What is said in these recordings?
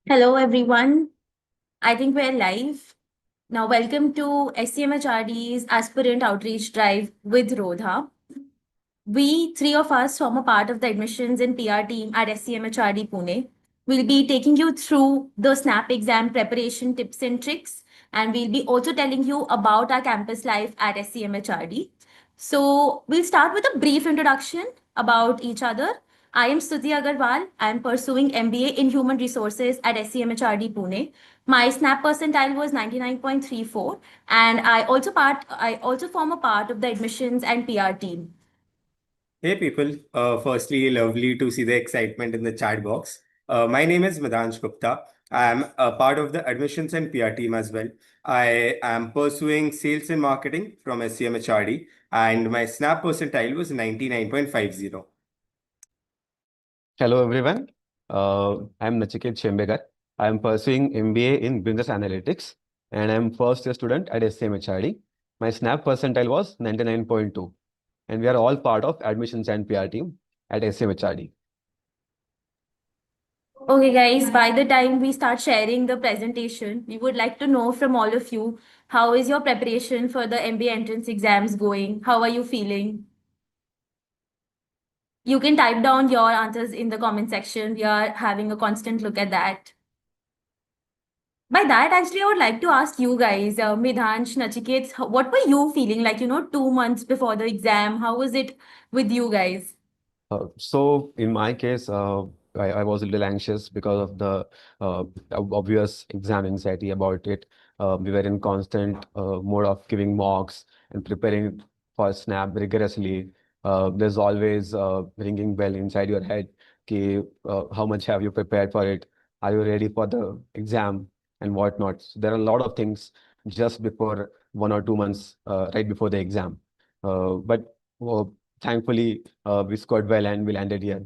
Hello, everyone. I think we're live. Now, welcome to SCMHRD's Aspirant Outreach Drive with Rodha. We, three of us, form a part of the admissions and PR team at SCMHRD Pune. We'll be taking you through the SNAP exam preparation tips and tricks, and we'll be also telling you about our campus life at SCMHRD. So, we'll start with a brief introduction about each other. I am Stuti Agarwal. I am pursuing MBA in Human Resources at SCMHRD Pune. My SNAP percentile was 99.34, and I also form a part of the admissions and PR team. Hey people, firstly, lovely to see the excitement in the chat box. My name is Madansh Gupta. I am a part of the admissions and PR team as well. I am pursuing sales and marketing from SCMHRD, and my SNAP percentile was 99.50. Hello everyone. I'm Nachiket Chembekar. I'm pursuing MBA in Business Analytics and I'm first year student at SCMHRD. My SNAP percentile was 99.2 and we are all part of admissions and PR team at SCMHRD. Okay, guys, by the time we start sharing the presentation, we would like to know from all of you, how is your preparation for the MBA entrance exams going? How are you feeling? You can type down your answers in the comment section. We are having a constant look at that. By that, actually, I would like to ask you guys, Midhansh, Nachiket, what were you feeling like, 2 months before the exam? How was it with you guys? So in my case, I was a little anxious because of the obvious exam anxiety about it. We were in constant mode of giving mocks and preparing for SNAP rigorously. There's always a ringing bell inside your head. How much have you prepared for it? Are you ready for the exam and whatnot? So there are a lot of things just before 1 or 2 months, right before the exam. But thankfully, we scored well and we landed here.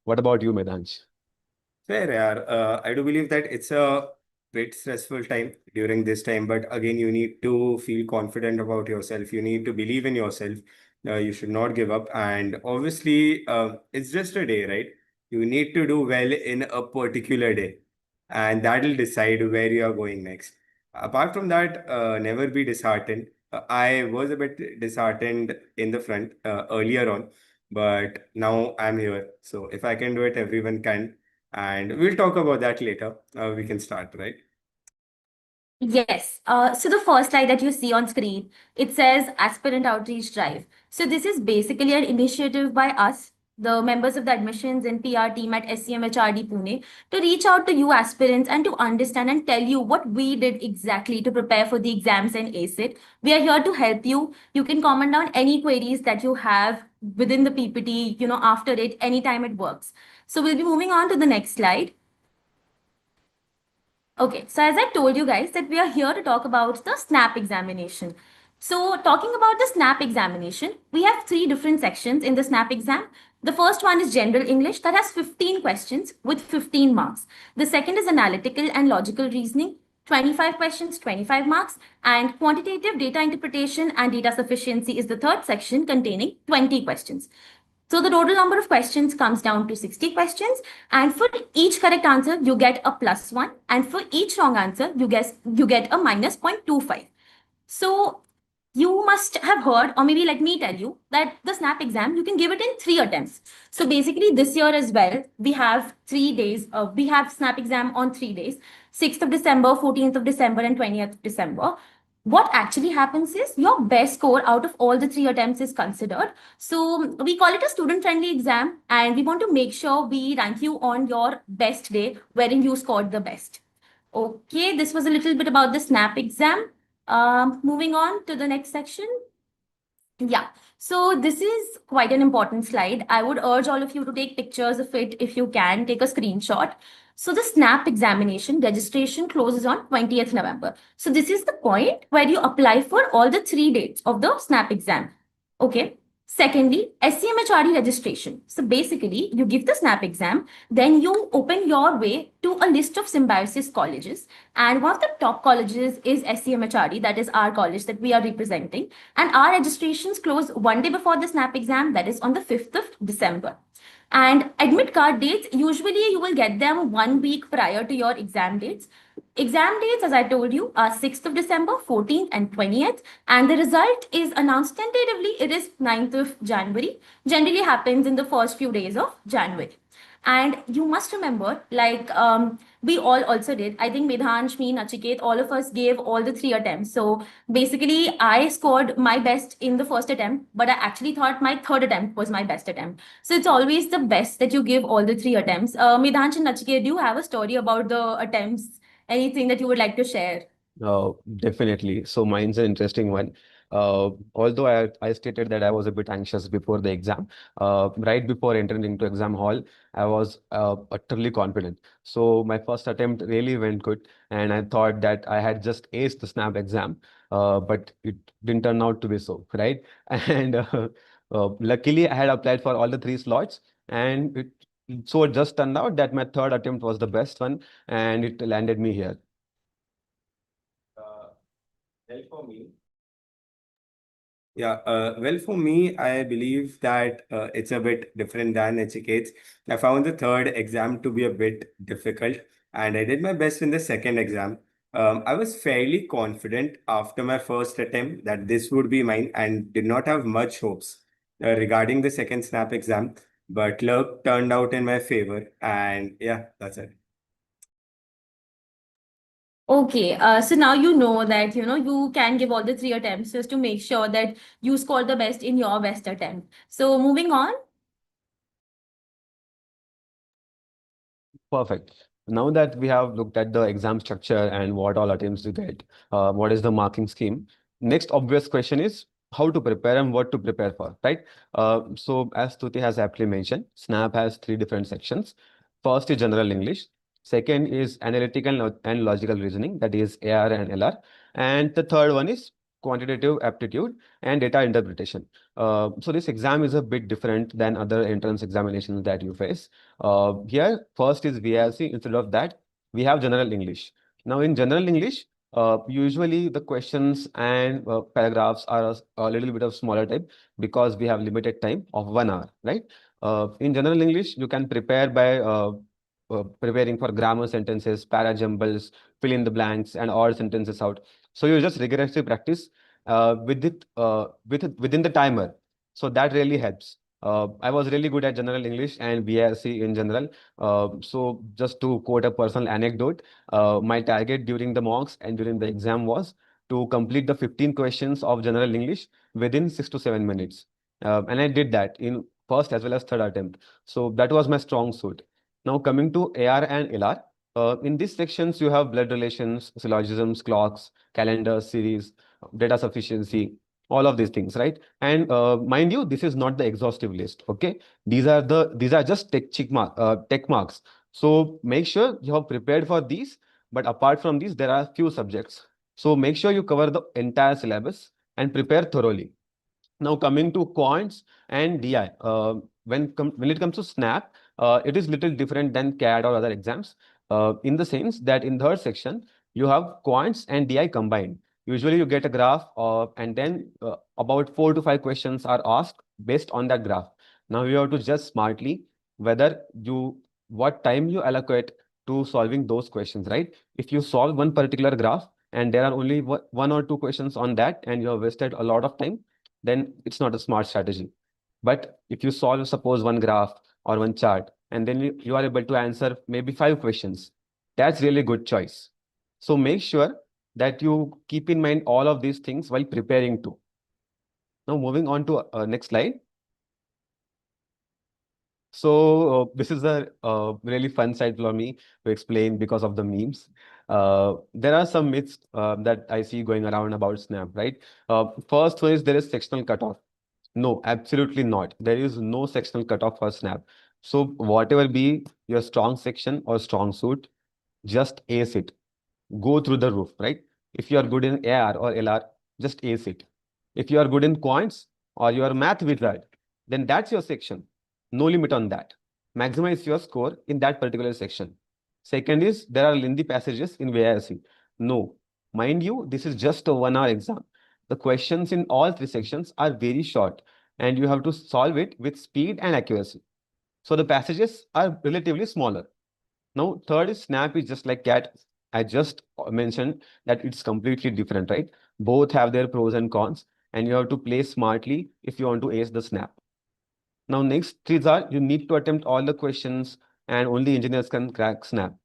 What about you, Medansh? Fair, yaar. I do believe that it's a bit stressful time during this time, but again, you need to feel confident about yourself. You need to believe in yourself. You should not give up. And obviously, it's just a day, right? You need to do well in a particular day, and that will decide where you are going next. Apart from that, never be disheartened. I was a bit disheartened in the front earlier on, but now I'm here. So if I can do it, everyone can. And we'll talk about that later. We can start, right? Yes. So the first slide that you see on screen, it says Aspirant Outreach Drive. So this is basically an initiative by us, the members of the admissions and PR team at SCMHRD Pune, to reach out to you aspirants and to understand and tell you what we did exactly to prepare for the exams and ace it. We are here to help you. You can comment down any queries that you have within the PPT, after it, anytime it works. So we'll be moving on to the next slide. Okay, so as I told you guys that we are here to talk about the SNAP examination. So talking about the SNAP examination, we have three different sections in the SNAP exam. The first one is general English that has 15 questions with 15 marks. The second is analytical and logical reasoning, 25 questions, 25 marks, and quantitative data interpretation and data sufficiency is the third section containing 20 questions. So the total number of questions comes down to 60 questions, and for each correct answer, you get a +1, and for each wrong answer, you get a minus 0.25. So you must have heard, or maybe let me tell you, that the SNAP exam, you can give it in 3 attempts. So basically this year as well, we have 3 days, we have SNAP exam on 3 days, 6th of December, 14th of December, and 20th of December. What actually happens is your best score out of all the 3 attempts is considered. So we call it a student-friendly exam, and we want to make sure we rank you on your best day wherein you scored the best. Okay, this was a little bit about the SNAP exam. Moving on to the next section. Yeah, so this is quite an important slide. I would urge all of you to take pictures of it if you can, take a screenshot. So the SNAP examination registration closes on 20th November. So this is the point where you apply for all the 3 dates of the SNAP exam. Okay. Secondly, SCMHRD registration. So basically, you give the SNAP exam, then you open your way to a list of symbiosis colleges. And one of the top colleges is SCMHRD, that is our college that we are representing. And our registrations close one day before the SNAP exam, that is on the 5th of December. And admit card dates, usually you will get them 1 week prior to your exam dates. Exam dates, as I told you, are 6th of December, 14th, and 20th. And the result is announced tentatively. It is 9th of January. Generally happens in the first few days of January. And you must remember, like we all also did. I think Medhansh, me, Nachiket, all of us gave all the 3 attempts. So basically, I scored my best in the first attempt, but I actually thought my third attempt was my best attempt. So it's always the best that you give all the 3 attempts. Medhansh and Nachiket, do you have a story about the attempts? Anything that you would like to share? Definitely. So mine's an interesting one. Although I stated that I was a bit anxious before the exam, right before entering into exam hall, I was utterly confident. So my first attempt really went good, and I thought that I had just aced the SNAP exam, but it didn't turn out to be so, right? And luckily, I had applied for all the 3 slots, and it just turned out that my third attempt was the best one, and it landed me here. Well, for me, well, for me, I believe that it's a bit different than Nachiket's. I found the third exam to be a bit difficult, and I did my best in the second exam. I was fairly confident after my first attempt that this would be mine and did not have much hopes regarding the second SNAP exam, but luck turned out in my favor, and yeah, that's it. Okay, so now you know that you can give all the 3 attempts just to make sure that you score the best in your best attempt. So moving on. perfect. Now that we have looked at the exam structure and what all attempts to get, what is the marking scheme, next obvious question is how to prepare and what to prepare for, right? So as Stuti has aptly mentioned, SNAP has 3 different sections. First is general English. Second is analytical and logical reasoning, that is AR and LR. And the third one is quantitative aptitude and data interpretation. So this exam is a bit different than other entrance examinations that you face. Here, first is VLC. Instead of that, we have general English. Now, in general English, usually the questions and paragraphs are a little bit of smaller type because we have limited time of 1 hour, right? In general English, you can prepare by preparing for grammar sentences, para jumbles, fill in the blanks, and odd sentences out. So you just rigorously practice within the timer. So that really helps. I was really good at general English and BSc in general. So just to quote a personal anecdote, my target during the mocks and during the exam was to complete the 15 questions of general English within 6 to 7 minutes. And I did that in first as well as third attempt. So that was my strong suit. Now coming to AR and LR, in these sections you have blood relations, syllogisms, clocks, calendars, series, data sufficiency, all of these things, right? And mind you, this is not the exhaustive list. Okay, these are just tech marks. So make sure you have prepared for these. But apart from these, there are few subjects. So make sure you cover the entire syllabus and prepare thoroughly. Now coming to quants and DI, when it comes to SNAP, it is little different than CAD or other exams, in the sense that in third section you have quants and DI combined. Usually you get a graph, and then about 4 to 5 questions are asked based on that graph. Now you have to judge smartly whether what time you allocate to solving those questions, right? If you solve one particular graph and there are only 1 or 2 questions on that and you have wasted a lot of time, then it's not a smart strategy. But if you solve, suppose, one graph or one chart, and then you are able to answer maybe 5 questions, that's really good choice. So make sure that you keep in mind all of these things while preparing too. Now moving on to next slide. So this is a really fun side for me to explain because of the memes. There are some myths that I see going around about SNAP, right? First one is there is sectional cutoff. No, absolutely not. There is no sectional cutoff for SNAP. So whatever be your strong section or strong suit, just ace it. Go through the roof, right? If you are good in AR or LR, just ace it. If you are good in quants or you are math wizard, then that's your section. No limit on that. Maximize your score in that particular section. Second is there are lengthy passages in VIC. No, mind you, this is just a 1 hour exam. The questions in all 3 sections are very short and you have to solve it with speed and accuracy. So the passages are relatively smaller. Now, third is SNAP is just like CAT. I just mentioned that it's completely different, right? Both have their pros and cons, and you have to play smartly if you want to ace the SNAP. Now, next things are you need to attempt all the questions, and only engineers can crack SNAP.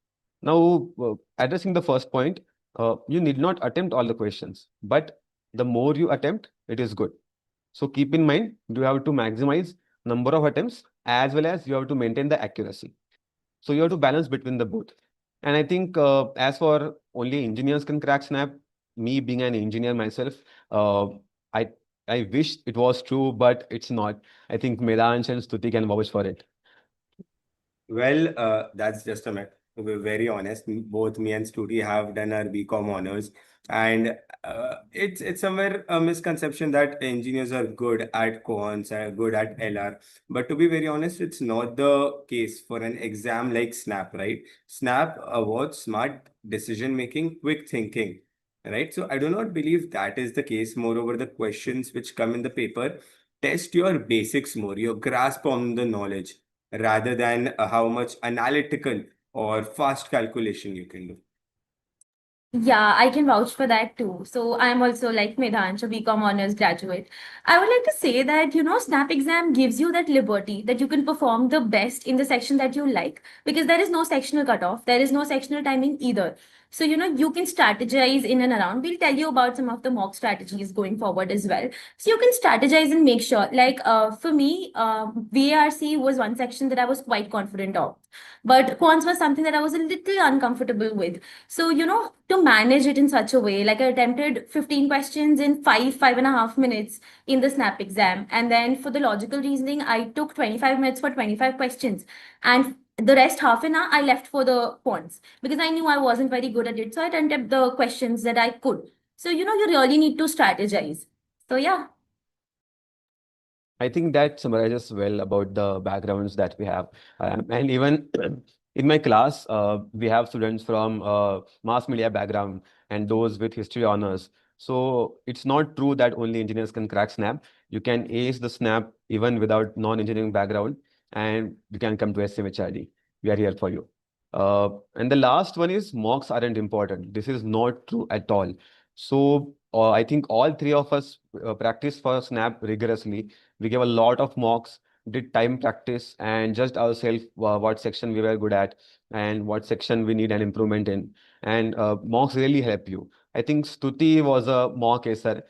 Now, addressing the first point, you need not attempt all the questions, but the more you attempt, it is good. So keep in mind, you have to maximize number of attempts as well as you have to maintain the accuracy. So you have to balance between the both. And I think as for only engineers can crack SNAP, me being an engineer myself, I I wish it was true, but it's not. I think Medansh and Stuti can vouch for it. Well, that's just a myth. To be very honest, both me and Studi have done our BCom honors, and it's somewhere a misconception that engineers are good at quants, are good at LR. But to be very honest, it's not the case for an exam like SNAP, right? SNAP awards smart decision making, quick thinking, right? So I do not believe that is the case. Moreover, the questions which come in the paper test your basics more, your grasp on the knowledge rather than how much analytical or fast calculation you can do. Yeah, I can vouch for that too. So I'm also like Medhansh, a BCom honors graduate. I would like to say that, SNAP exam gives you that liberty that you can perform the best in the section that you like because there is no sectional cutoff, there is no sectional timing either. So, you can strategize in and around. We'll tell you about some of the mock strategies going forward as well. So you can strategize and make sure, like for me, VARC was one section that I was quite confident of. But quants was something that I was a little uncomfortable with. So, to manage it in such a way, like I attempted 15 questions in 5.5 minutes in the SNAP exam. And then for the logical reasoning, I took 25 minutes for 25 questions. And the rest half an hour, I left for the quants because I knew I wasn't very good at it. So I attempted the questions that I could. So, you really need to strategize. So, yeah. I think that summarizes well about the backgrounds that we have. And even in my class, we have students from mass media background and those with history honors. So it's not true that only engineers can crack SNAP. You can ace the SNAP even without non-engineering background, and you can come to SCMHRD. We are here for you. And the last one is mocks aren't important. This is not true at all. So I think all three of us practice for SNAP rigorously. We gave a lot of mocks, did time practice, and judged ourselves what section we were good at and what section we need an improvement in. And mocks really help you. I think Stuti was a mock acer.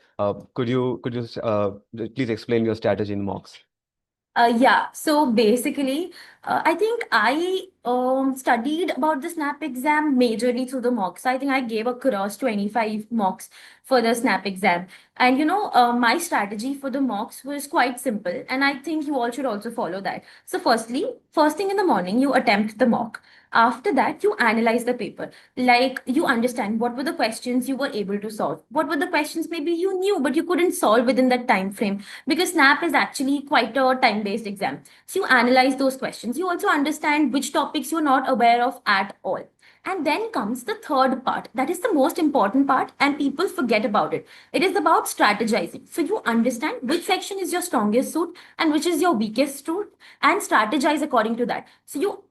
Could you please explain your strategy in mocks? Yeah, so basically, I think I studied about the SNAP exam majorly through the mocks. I think I gave across 25 mocks for the SNAP exam. And my strategy for the mocks was quite simple, and I think you all should also follow that. So, firstly, first thing in the morning, you attempt the mock. After that, you analyze the paper. Like you understand what were the questions you were able to solve. What were the questions maybe you knew but you couldn't solve within that time frame because SNAP is actually quite a time-based exam. So you analyze those questions. You also understand which topics you're not aware of at all. And then comes the third part. That is the most important part, and people forget about it. It is about strategizing. So you understand which section is your strongest suit and which is your weakest suit, and strategize according to that. So you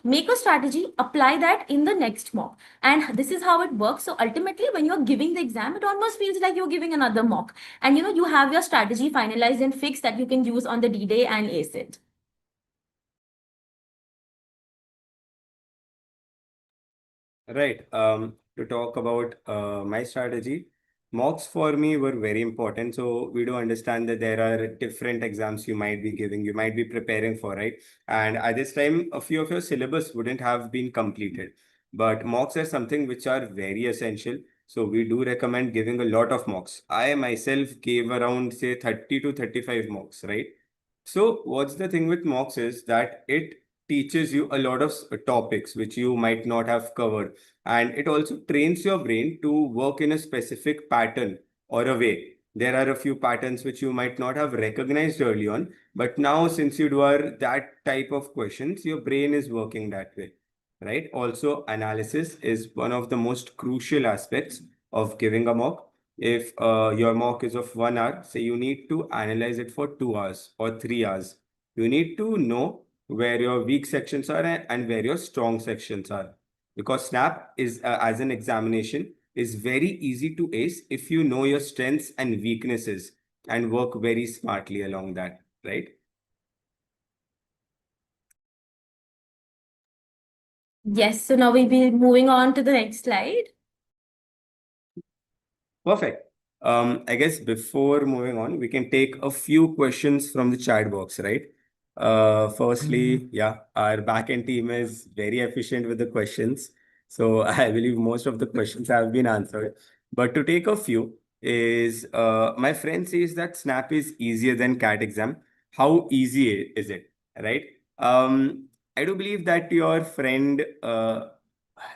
make a strategy, apply that in the next mock, and this is how it works. So ultimately, when you're giving the exam, it almost feels like you're giving another mock, and you have your strategy finalized and fixed that you can use on the D-Day and ace it. Right. To talk about my strategy, mocks for me were very important. So we do understand that there are different exams you might be giving, you might be preparing for, right? And at this time, a few of your syllabus wouldn't have been completed. But mocks are something which are very essential. So we do recommend giving a lot of mocks. I myself gave around, say, 30 to 35 mocks, right? So what's the thing with mocks is that it teaches you a lot of topics which you might not have covered, and it also trains your brain to work in a specific pattern or a way. There are a few patterns which you might not have recognized early on, but now since you do are that type of questions, your brain is working that way, right? Also, analysis is one of the most crucial aspects of giving a mock. If your mock is of 1 hour, say you need to analyze it for 2 hours or 3 hours. You need to know where your weak sections are, and where your strong sections are. Because SNAP is as an examination is very easy to ace if you know your strengths and weaknesses and work very smartly along that, right? Yes, so now we'll be moving on to the next slide. Perfect. I guess before moving on, we can take a few questions from the chat box, right? Firstly, yeah, our backend team is very efficient with the questions. So I believe most of the questions have been answered. But to take a few is my friend says that SNAP is easier than CAT exam. How easy is it? Right? I do believe that your friend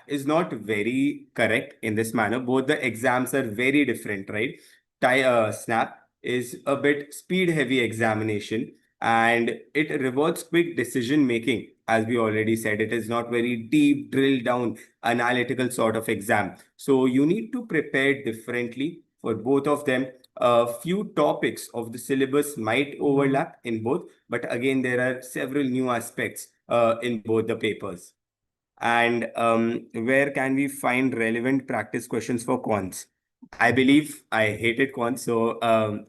is not very correct in this manner. Both the exams are very different, right? SNAP is a bit speed heavy examination and it rewards quick decision making. As we already said, it is not very deep, drill down, analytical sort of exam. So you need to prepare differently for both of them. A few topics of the syllabus might overlap in both, but again, there are several new aspects in both the papers. And where can we find relevant practice questions for cons? I believe I hated cons, so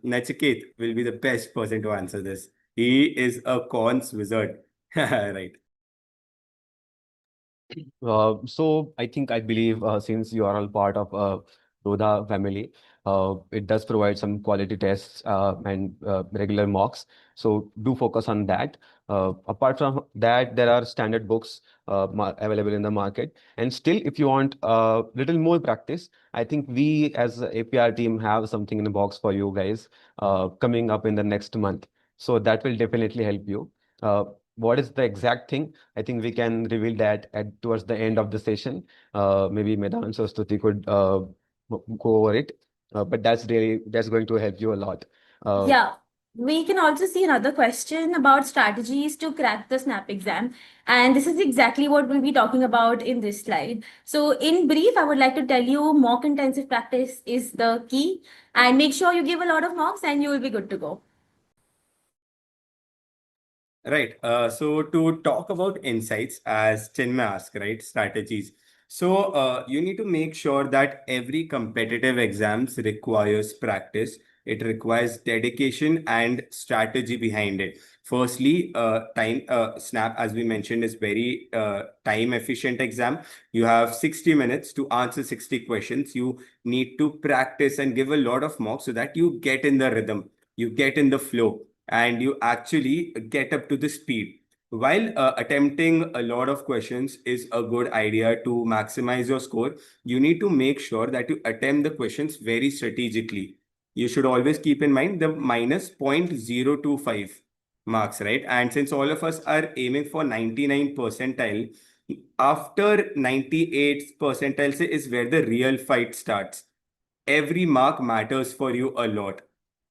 Nachiket will be the best person to answer this. He is a cons wizard, right? So I believe since you are all part of Rodha family, it does provide some quality tests and regular mocks. So do focus on that. Apart from that, there are standard books available in the market. And still, if you want a little more practice, I think we as a APR team have something in the box for you guys coming up in the next month. So that will definitely help you. What is the exact thing? I think we can reveal that at towards the end of the session. Maybe Medans or Stuti could go over it. But that's going to help you a lot. Yeah, we can also see another question about strategies to crack the SNAP exam. And this is exactly what we'll be talking about in this slide. So, in brief, I would like to tell you mock intensive practice is the key. And make sure you give a lot of mocks and you will be good to go. Right. So to talk about insights, as Chinmay asked, right, strategies. So you need to make sure that every competitive exams requires practice. It requires dedication and strategy behind it. Firstly, time SNAP, as we mentioned, is very time efficient exam. You have 60 minutes to answer 60 questions. You need to practice and give a lot of mocks so that you get in the rhythm, you get in the flow, and you actually get up to the speed. While attempting a lot of questions is a good idea to maximize your score, you need to make sure that you attempt the questions very strategically. You should always keep in mind the minus 0.025 marks, right? And since all of us are aiming for 99 percentile, after 98 percentile say, is where the real fight starts. Every mark matters for you a lot.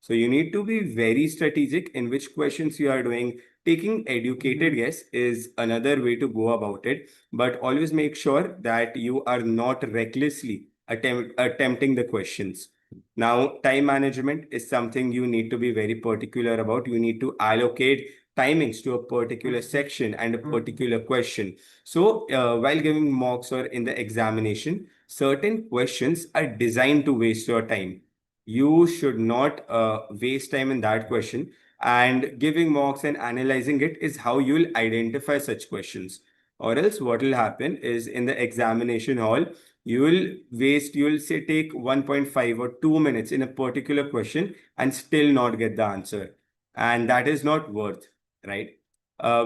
So you need to be very strategic in which questions you are doing. Taking educated guess is another way to go about it, but always make sure that you are not recklessly attempting the questions. Now, time management is something you need to be very particular about. You need to allocate timings to a particular section and a particular question. So, while giving mocks or in the examination, certain questions are designed to waste your time. You should not waste time in that question. And giving mocks and analyzing it is how you'll identify such questions. Or else, what will happen is in the examination hall, you'll say take 1.5 or 2 minutes in a particular question and still not get the answer. And that is not worth, right?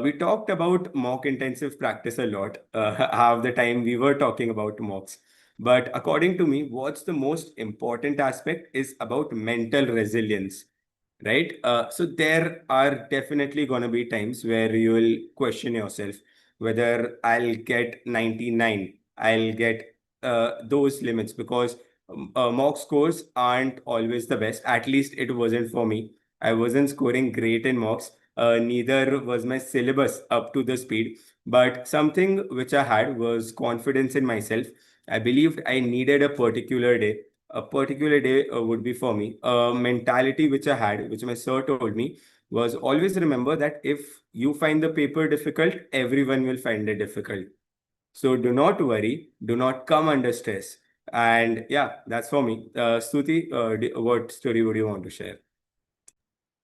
We talked about mock intensive practice a lot. Half the time we were talking about mocks. But according to me, what's the most important aspect is about mental resilience, right? So there are definitely going to be times where you will question yourself whether I'll get 99, I'll get those limits, because mock scores aren't always the best. At least it wasn't for me. I wasn't scoring great in mocks. Neither was my syllabus up to the speed. But something which I had was confidence in myself. I believed I needed a particular day. A particular day would be for me. A mentality which I had, which my sir told me, was always remember that if you find the paper difficult, everyone will find it difficult. So do not worry, do not come under stress. And yeah, that's for me. Stuti, what story would you want to share?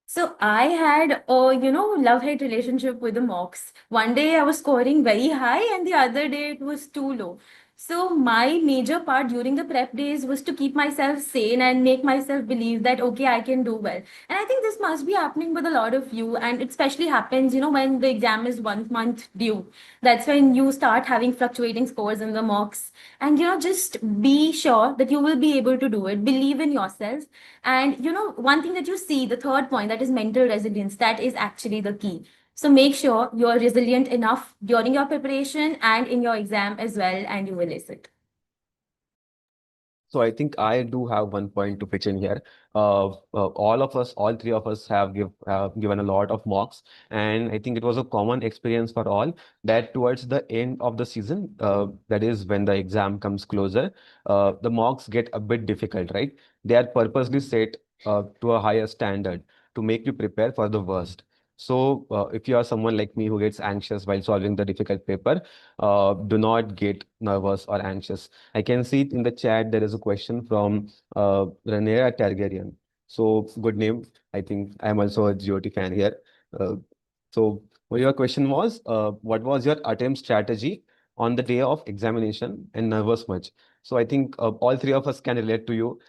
So I had a, love-hate relationship with the mocks. One day I was scoring very high and the other day it was too low. So my major part during the prep days was to keep myself sane and make myself believe that, okay, I can do well. And I think this must be happening with a lot of you. And it especially happens, when the exam is 1 month due. That's when you start having fluctuating scores in the mocks. And, just be sure that you will be able to do it. Believe in yourself. And one thing that you see, the third point, that is mental resilience, that is actually the key. So make sure you're resilient enough during your preparation and in your exam as well, and you will ace it. So I think I do have one point to pitch in here. All of us, all three of us have given a lot of mocks, and I think it was a common experience for all that towards the end of the season, that is when the exam comes closer, the mocks get a bit difficult, right? They are purposely set to a higher standard to make you prepare for the worst. So if you are someone like me who gets anxious while solving the difficult paper, do not get nervous or anxious. I can see it in the chat. There is a question from Ranera Targaryen. So good name. I think I'm also a GOT fan here. Uh, so what your question was, what was your attempt strategy on the day of examination and nervous much? So I think all three of us can relate to you.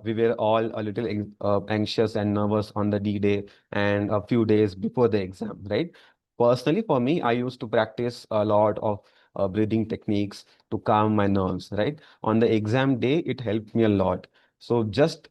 We were all a little anxious and nervous on the D-Day and a few days before the exam, right? Personally, for me, I used to practice a lot of breathing techniques to calm my nerves, right? On the exam day, it helped me a lot. So just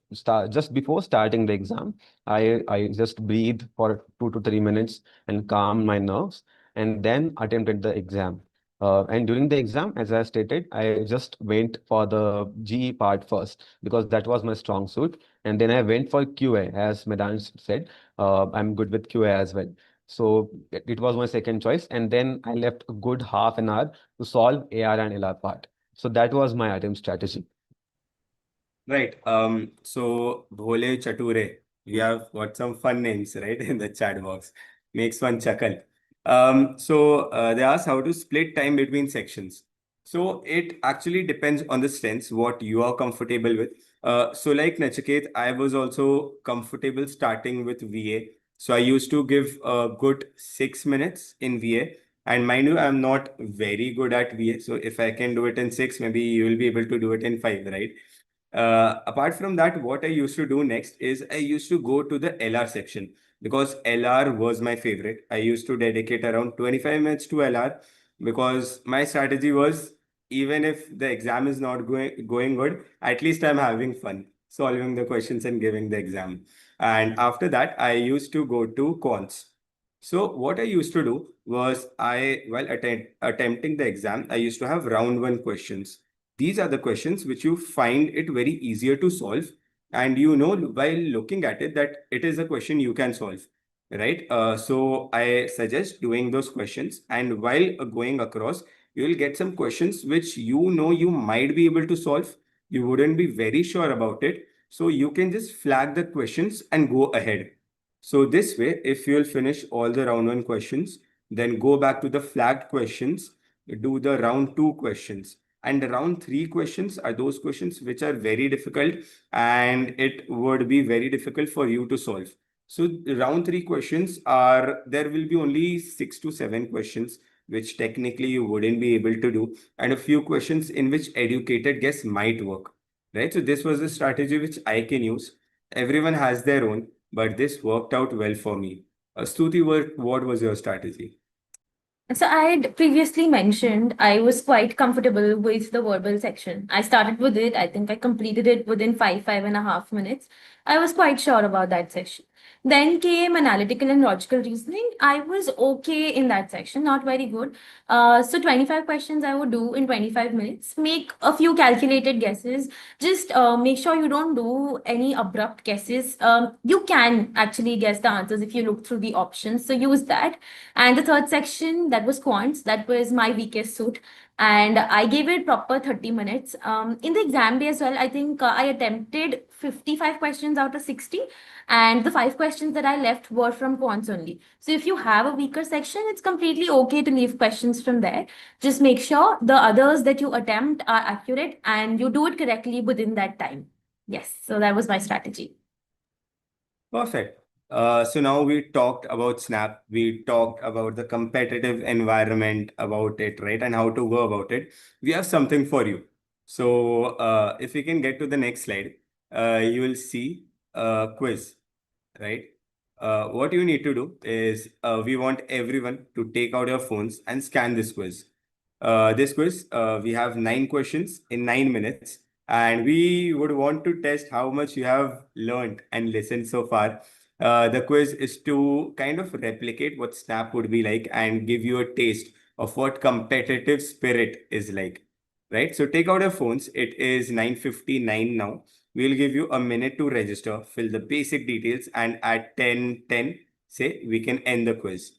before starting the exam, I just breathe for 2 to 3 minutes and calm my nerves, and then attempted the exam. And during the exam, as I stated, I just went for the GE part first because that was my strong suit, and then I went for QA, as Medan said. I'm good with QA as well. So it was my second choice, and then I left a good half an hour to solve AR and LR part. So that was my attempt strategy. Right. So Bhole Chature, we have got some fun names, right, in the chat box. Makes one chuckle. They ask how to split time between sections. So it actually depends on the strengths, what you are comfortable with. So like Nachiket, I was also comfortable starting with VA. So I used to give a good 6 minutes in VA. And mind you, I'm not very good at VA. So if I can do it in six, maybe you will be able to do it in five, right? Apart from that, what I used to do next is I used to go to the LR section because LR was my favorite. I used to dedicate around 25 minutes to LR because my strategy was even if the exam is not going good, at least I'm having fun solving the questions and giving the exam. And after that, I used to go to cons. So what I used to do was while attempting the exam, I used to have round one questions. These are the questions which you find it very easier to solve. And you know, while looking at it, that it is a question you can solve, right? So I suggest doing those questions. And while going across, you will get some questions which you know you might be able to solve. You wouldn't be very sure about it. So you can just flag the questions and go ahead. So this way, if you'll finish all the round one questions, then go back to the flagged questions, do the round two questions. And the round three questions are those questions which are very difficult and it would be very difficult for you to solve. So the round three questions are, there will be only 6 to 7 questions which technically you wouldn't be able to do, and a few questions in which educated guess might work, right? So this was a strategy which I can use. Everyone has their own, but this worked out well for me. Stuti, what was your strategy? So I had previously mentioned I was quite comfortable with the verbal section. I started with it. I think I completed it within 5.5 minutes. I was quite sure about that section. Then came analytical and logical reasoning. I was okay in that section, not very good. So 25 questions I would do in 25 minutes. Make a few calculated guesses. Just make sure you don't do any abrupt guesses. You can actually guess the answers if you look through the options. So use that. And the third section, that was quants. That was my weakest suit. and I gave it proper 30 minutes. In the exam day as well, I think I attempted 55 questions out of 60, and the 5 questions that I left were from quants only. So if you have a weaker section, it's completely okay to leave questions from there. Just make sure the others that you attempt are accurate and you do it correctly within that time. Yes, so that was my strategy. Perfect. So now we talked about Snap, we talked about the competitive environment about it, right? And how to go about it. We have something for you. So if we can get to the next slide, you will see a quiz, right? What you need to do is we want everyone to take out your phones and scan this quiz. We have 9 questions in 9 minutes, and we would want to test how much you have learned and listened so far. The quiz is to kind of replicate what Snap would be like and give you a taste of what competitive spirit is like, right? So take out your phones. It is 9:59 now. We'll give you a minute to register, fill the basic details, and at 10:10, say we can end the quiz.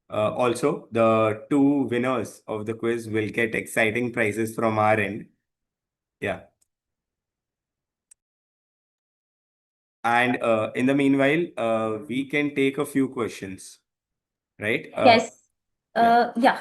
Also, the two winners of the quiz will get exciting prizes from our end. Yeah. And in the meanwhile, we can take a few questions, right? Yes. Yeah. Yeah.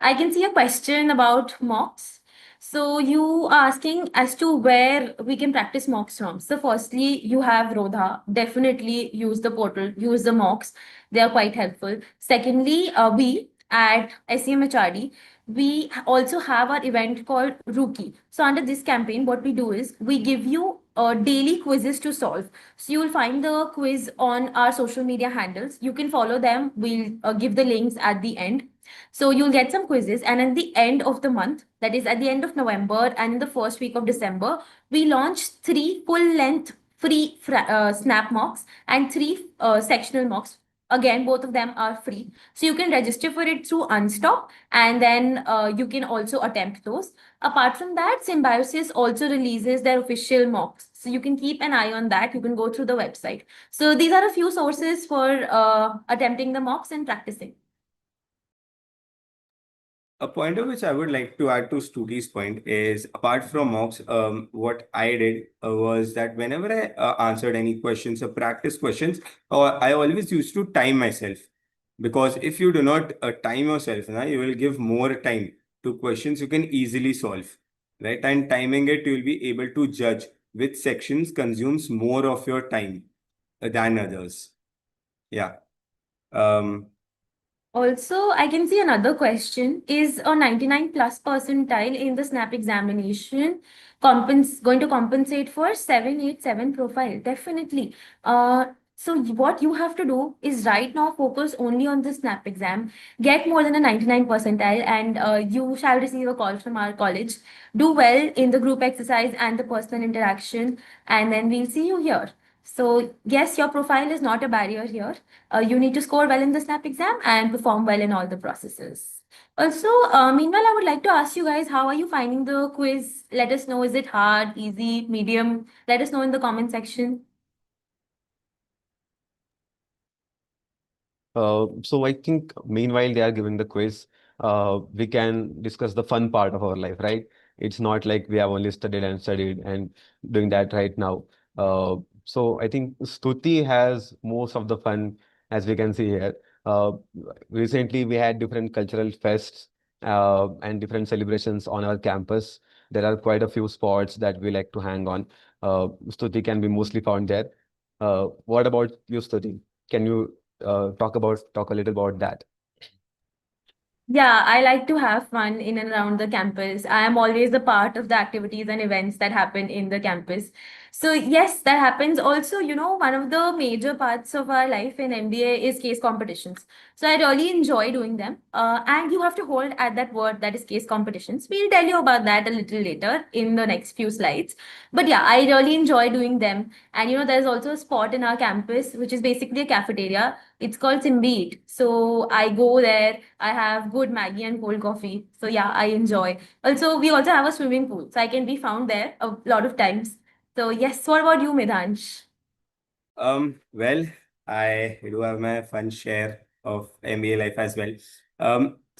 I can see a question about mocks. So you are asking as to where we can practice mocks from. So firstly, you have Rodha. Definitely use the portal, use the mocks. They are quite helpful. Secondly, we at SCMHRD, we also have our event called Rookie. So under this campaign, what we do is we give you daily quizzes to solve. So you will find the quiz on our social media handles. You can follow them. We'll give the links at the end. So you'll get some quizzes, and at the end of the month, that is at the end of November and in the first week of December, we launch 3 full-length free snap mocks and 3 sectional mocks. Again, both of them are free. So you can register for it through Unstop, and then you can also attempt those. Apart from that, Symbiosis also releases their official mocks. So you can keep an eye on that. You can go through the website. So these are a few sources for attempting the mocks and practicing. A pointer which I would like to add to Stuti's point is, apart from mocks, what I did was that whenever I answered any questions or practice questions, I always used to time myself. Because if you do not time yourself, you will give more time to questions you can easily solve, right? And timing it, you will be able to judge which sections consumes more of your time than others. Yeah. Um, Also, I can see another question. Is a 99 plus percentile in the SNAP examination going to compensate for 787 profile? Definitely. So what you have to do is right now focus only on the SNAP exam, get more than a 99 percentile, and you shall receive a call from our college. Do well in the group exercise and the personal interaction, and then we'll see you here. So yes, your profile is not a barrier here. You need to score well in the SNAP exam and perform well in all the processes. Also, meanwhile, I would like to ask you guys, how are you finding the quiz? Let us know, is it hard, easy, medium? Let us know in the comment section. So I think meanwhile they are giving the quiz, we can discuss the fun part of our life, right? It's not like we have only studied and doing that right now. So I think Stuti has most of the fun, as we can see here. Uh, Recently we had different cultural fests and different celebrations on our campus. There are quite a few spots that we like to hang on. Stuti can be mostly found there. What about you, Stuti? Can you talk a little about that? Yeah, I like to have fun in and around the campus. I am always a part of the activities and events that happen in the campus. So yes, that happens. Also, one of the major parts of our life in MBA is case competitions. So I really enjoy doing them. And you have to hold at that word that is case competitions. We'll tell you about that a little later in the next few slides. But yeah, I really enjoy doing them. And there's also a spot in our campus, which is basically a cafeteria. It's called Simbi. So I go there. I have good Maggie and cold coffee. So yeah, I enjoy. Also, we also have a swimming pool, so I can be found there a lot of times. So yes, what about you, Medhansh? well, I do have my fun share of MBA life as well.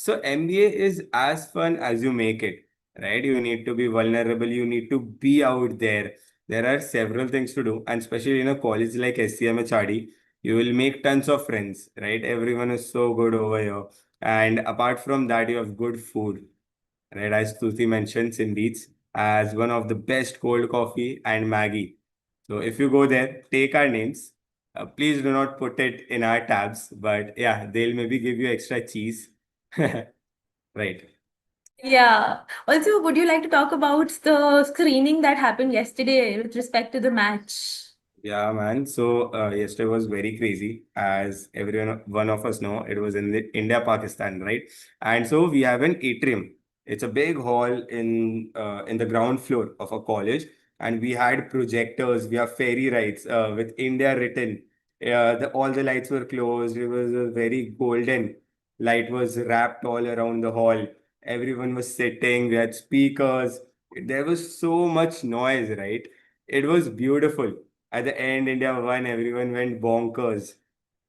So MBA is as fun as you make it, right? You need to be vulnerable, you need to be out there. There are several things to do, and especially in a college like SCMHRD, you will make tons of friends, right? Everyone is so good over here. And apart from that, you have good food, right? As Tuti mentioned, Cindy's as one of the best cold coffee and Maggie. So if you go there, take our names. Please do not put it in our tabs, but yeah, they'll maybe give you extra cheese. Right. Yeah. Also, would you like to talk about the screening that happened yesterday with respect to the match? Yeah, man. So yesterday was very crazy, as everyone, one of us know, it was in the India Pakistan, right? And so we have an atrium. It's a big hall in the ground floor of a college, and we had projectors. We have fairy lights with India written. All the lights were closed. It was a very golden light was wrapped all around the hall. Everyone was sitting. We had speakers. There was so much noise, right? It was beautiful. At the end, India won. Everyone went bonkers,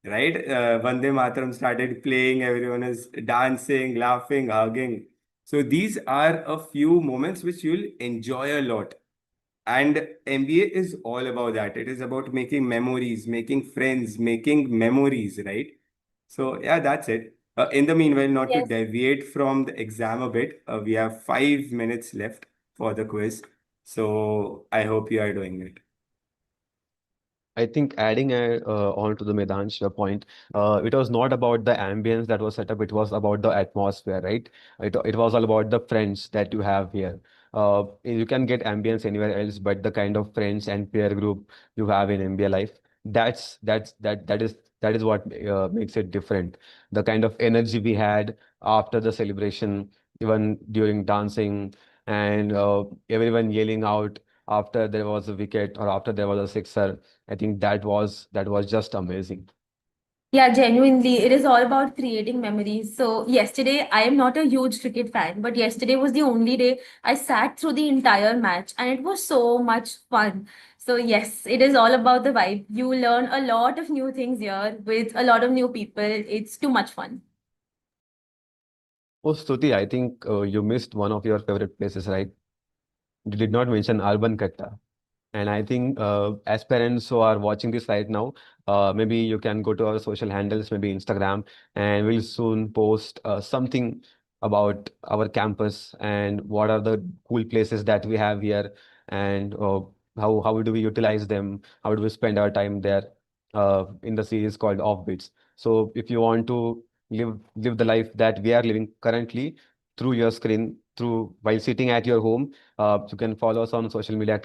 right? Vande Mataram started playing. Everyone is dancing, laughing, hugging. So these are a few moments which you'll enjoy a lot. And MBA is all about that. It is about making memories, making friends, making memories, right? So yeah, that's it. In the meanwhile, not to Yes. deviate from the exam a bit, we have 5 minutes left for the quiz. So I hope you are doing it. I think adding on to the Medansh point, it was not about the ambience that was set up, it was about the atmosphere, right? It was all about the friends that you have here. You can get ambience anywhere else, but the kind of friends and peer group you have in MBA life, that is what makes it different. The kind of energy we had after the celebration, even during dancing, and everyone yelling out after there was a wicket or after there was a sixer. I think that was just amazing. Yeah, genuinely, it is all about creating memories. So, yesterday, I am not a huge cricket fan, but yesterday was the only day I sat through the entire match, and it was so much fun. So, yes, it is all about the vibe. You learn a lot of new things here with a lot of new people. It's too much fun. Oh, Stuti, I think you missed one of your favorite places, right? You did not mention Urban Katta. And I think as parents who are watching this right now, maybe you can go to our social handles, maybe Instagram, and we'll soon post something about our campus and what are the cool places that we have here, and how do we utilize them, how do we spend our time there in the series called Offbeats. So if you want to live the life that we are living currently through your screen, through while sitting at your home, you can follow us on social media,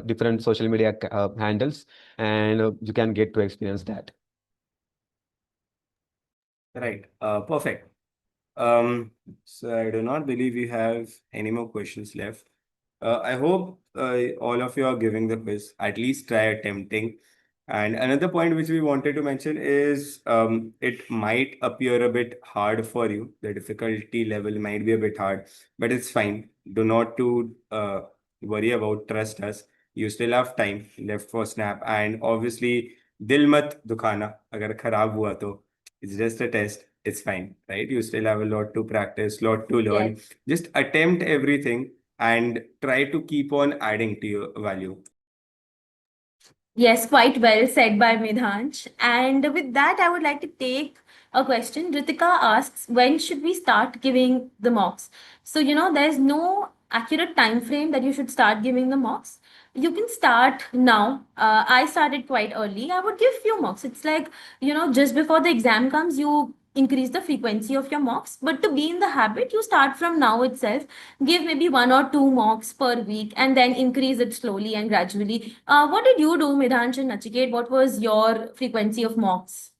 different social media handles, and you can get to experience that. Right. Perfect. So I do not believe we have any more questions left. I hope all of you are giving the quiz. At least try attempting. And another point which we wanted to mention is it might appear a bit hard for you. The difficulty level might be a bit hard, but it's fine. Do not to worry about. Trust us. You still have time left for Snap. And obviously, dil mat dukhana agar kharab hua to. It's just a test. It's fine, right? You still have a lot to practice, lot to Yes. learn. Just attempt everything and try to keep on adding to your value. Yes, quite well said by Medhansh. And with that, I would like to take a question. Ritika asks, when should we start giving the mocks? So, there's no accurate time frame that you should start giving the mocks. You can start now. I started quite early. I would give few mocks. It's like, just before the exam comes, you increase the frequency of your mocks. But to be in the habit, you start from now itself. Give maybe one or two mocks per week and then increase it slowly and gradually. What did you do, Midhansh and Nachiket? What was your frequency of mocks?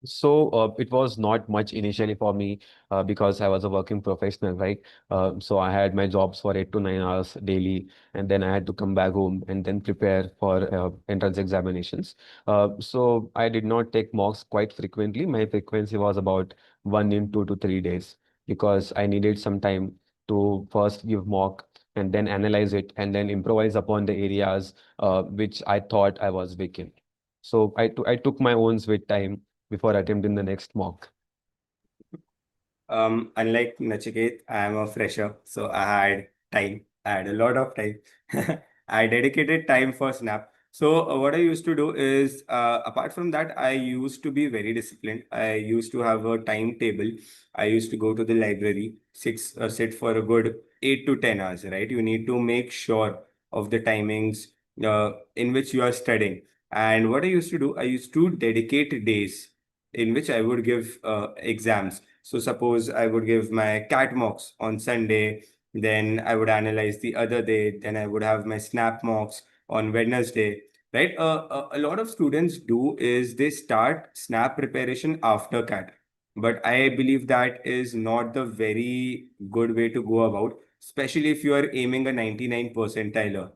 So it was not much initially for me because I was a working professional, right? So I had my jobs for 8 to 9 hours daily, and then I had to come back home and then prepare for entrance examinations. So I did not take mocks quite frequently. My frequency was about 1 in 2 to 3 days because I needed some time to first give mock and then analyze it and then improvise upon the areas which I thought I was weak in. So I took my own sweet time before attempting the next mock. Unlike Nachiket, I am a fresher, so I had time. I had a lot of time. I dedicated time for Snap. So what I used to do is, apart from that, I used to be very disciplined. I used to have a timetable. I used to go to the library, sit for a good 8 to 10 hours, right? You need to make sure of the timings in which you are studying. And what I used to do, I used to dedicate days in which I would give exams. So suppose I would give my cat mocks on Sunday, then I would analyze the other day, then I would have my snap mocks on Wednesday, right? A lot of students do is they start snap preparation after cat, but I believe that is not the very good way to go about, especially if you are aiming a 99 percentile,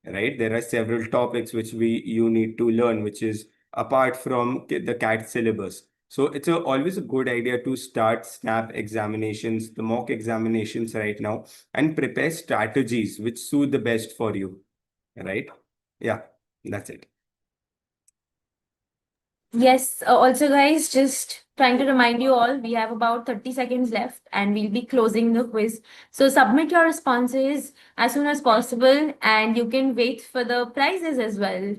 right? There are several topics which you need to learn, which is apart from the CAT syllabus. So it's always a good idea to start SNAP examinations, the mock examinations right now, and prepare strategies which suit the best for you, right? Yeah, that's it. Yes, also, guys, just trying to remind you all, we have about 30 seconds left and we'll be closing the quiz. So submit your responses as soon as possible and you can wait for the prizes as well.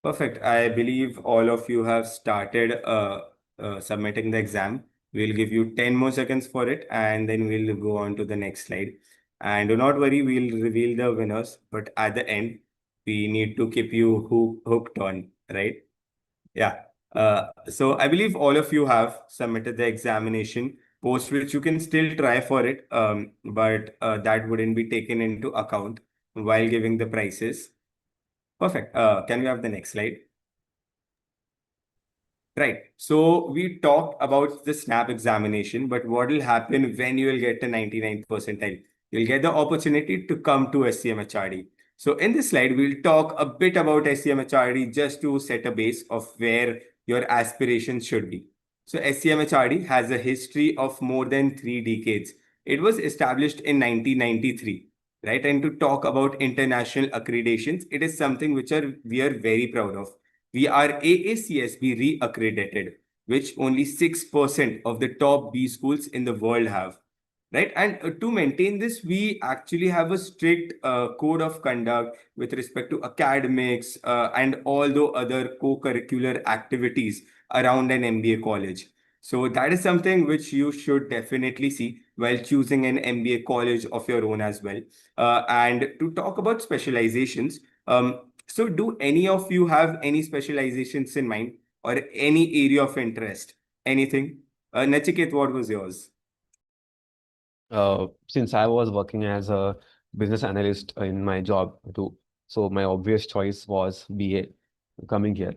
Perfect. I believe all of you have started submitting the exam. We'll give you 10 more seconds for it, and then we'll go on to the next slide. And do not worry, we'll reveal the winners, but at the end, we need to keep you hooked on, right? Yeah. So I believe all of you have submitted the examination, post which you can still try for it, but that wouldn't be taken into account while giving the prices. Perfect. Can we have the next slide? Right. So we talked about the SNAP examination, but what will happen when you will get the 99 percentile? You'll get the opportunity to come to SCMHRD. So in this slide, we'll talk a bit about SCMHRD just to set a base of where your aspirations should be. So SCMHRD has a history of more than 3 decades. It was established in 1993, right? And to talk about international accreditations, it is something which we are very proud of. We are AACSB re-accredited, which only 6% of the top B schools in the world have. Right. And to maintain this, we actually have a strict code of conduct with respect to academics and all the other co-curricular activities around an MBA college. So that is something which you should definitely see while choosing an MBA college of your own as well. And to talk about specializations, so do any of you have any specializations in mind or any area of interest? Anything? Nachiket, what was yours? Since I was working as a business analyst in my job too, so my obvious choice was BA coming here,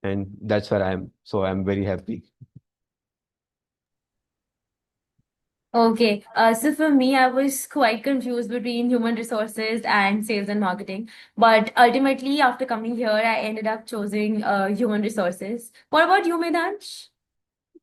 and that's where I am. So I'm very happy. Okay, so for me, I was quite confused between human resources and sales and marketing. But ultimately, after coming here, I ended up choosing human resources. What about you, Medansh?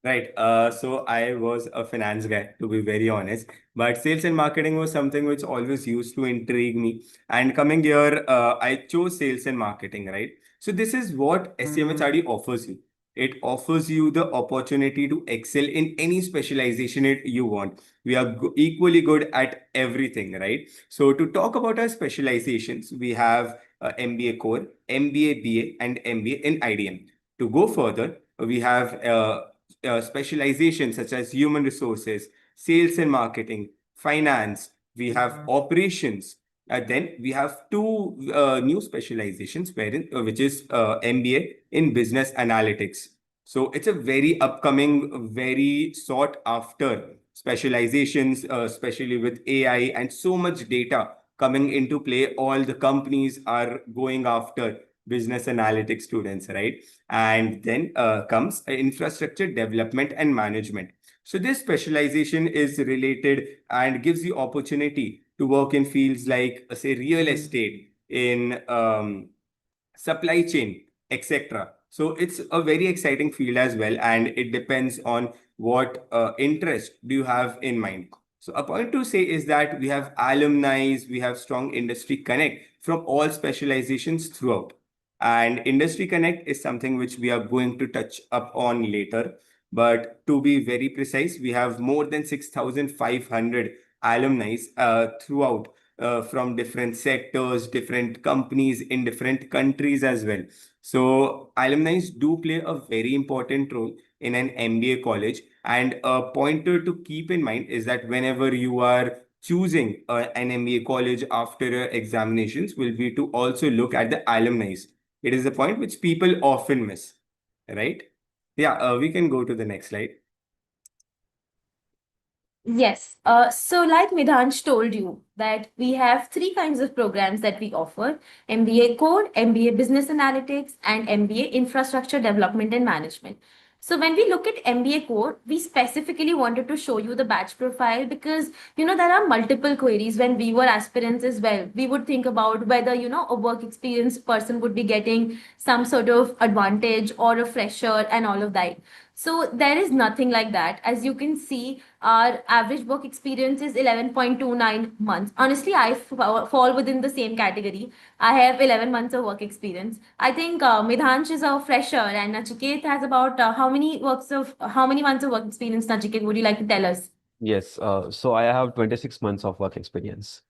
Right. So I was a finance guy, to be very honest. But sales and marketing was something which always used to intrigue me. And coming here, I chose sales and marketing, right? So this is what SCMHRD offers you. It offers you the opportunity to excel in any specialization you want. We are equally good at everything, right? So to talk about our specializations, we have MBA Core, MBA BA, and MBA in IDM. To go further, we have specializations such as human resources, sales and marketing, finance, we have operations. Then we have two new specializations, which is MBA in business analytics. So it's a very upcoming, very sought after specializations, especially with AI and so much data coming into play. All the companies are going after business analytics students, right? And then comes infrastructure development and management. So this specialization is related and gives you opportunity to work in fields like, say, real estate, in supply chain, etc. So it's a very exciting field as well, and it depends on what interest do you have in mind. So a point to say is that we have alumni, we have strong industry connect from all specializations throughout. And industry connect is something which we are going to touch up on later. But to be very precise, we have more than 6,500 alumni throughout from different sectors, different companies in different countries as well. So alumni do play a very important role in an MBA college. And a pointer to keep in mind is that whenever you are choosing an MBA college after examinations will be to also look at the alumni. It is a point which people often miss, right? Yeah, we can go to the next slide. Yes. So like Midhansh told you that we have three kinds of programs that we offer: MBA Core, MBA Business Analytics, and MBA Infrastructure Development and Management. So when we look at MBA Core, we specifically wanted to show you the batch profile because, there are multiple queries when we were aspirants as well. We would think about whether, a work experience person would be getting some sort of advantage or a fresher and all of that. So there is nothing like that. As you can see, our average work experience is 11.29 months. Honestly, I fall within the same category. I have 11 months of work experience. I think Midhansh is a fresher and Nachiket has about how many months of work experience, Nachiket, would you like to tell us? Yes, so I have 26 months of work experience.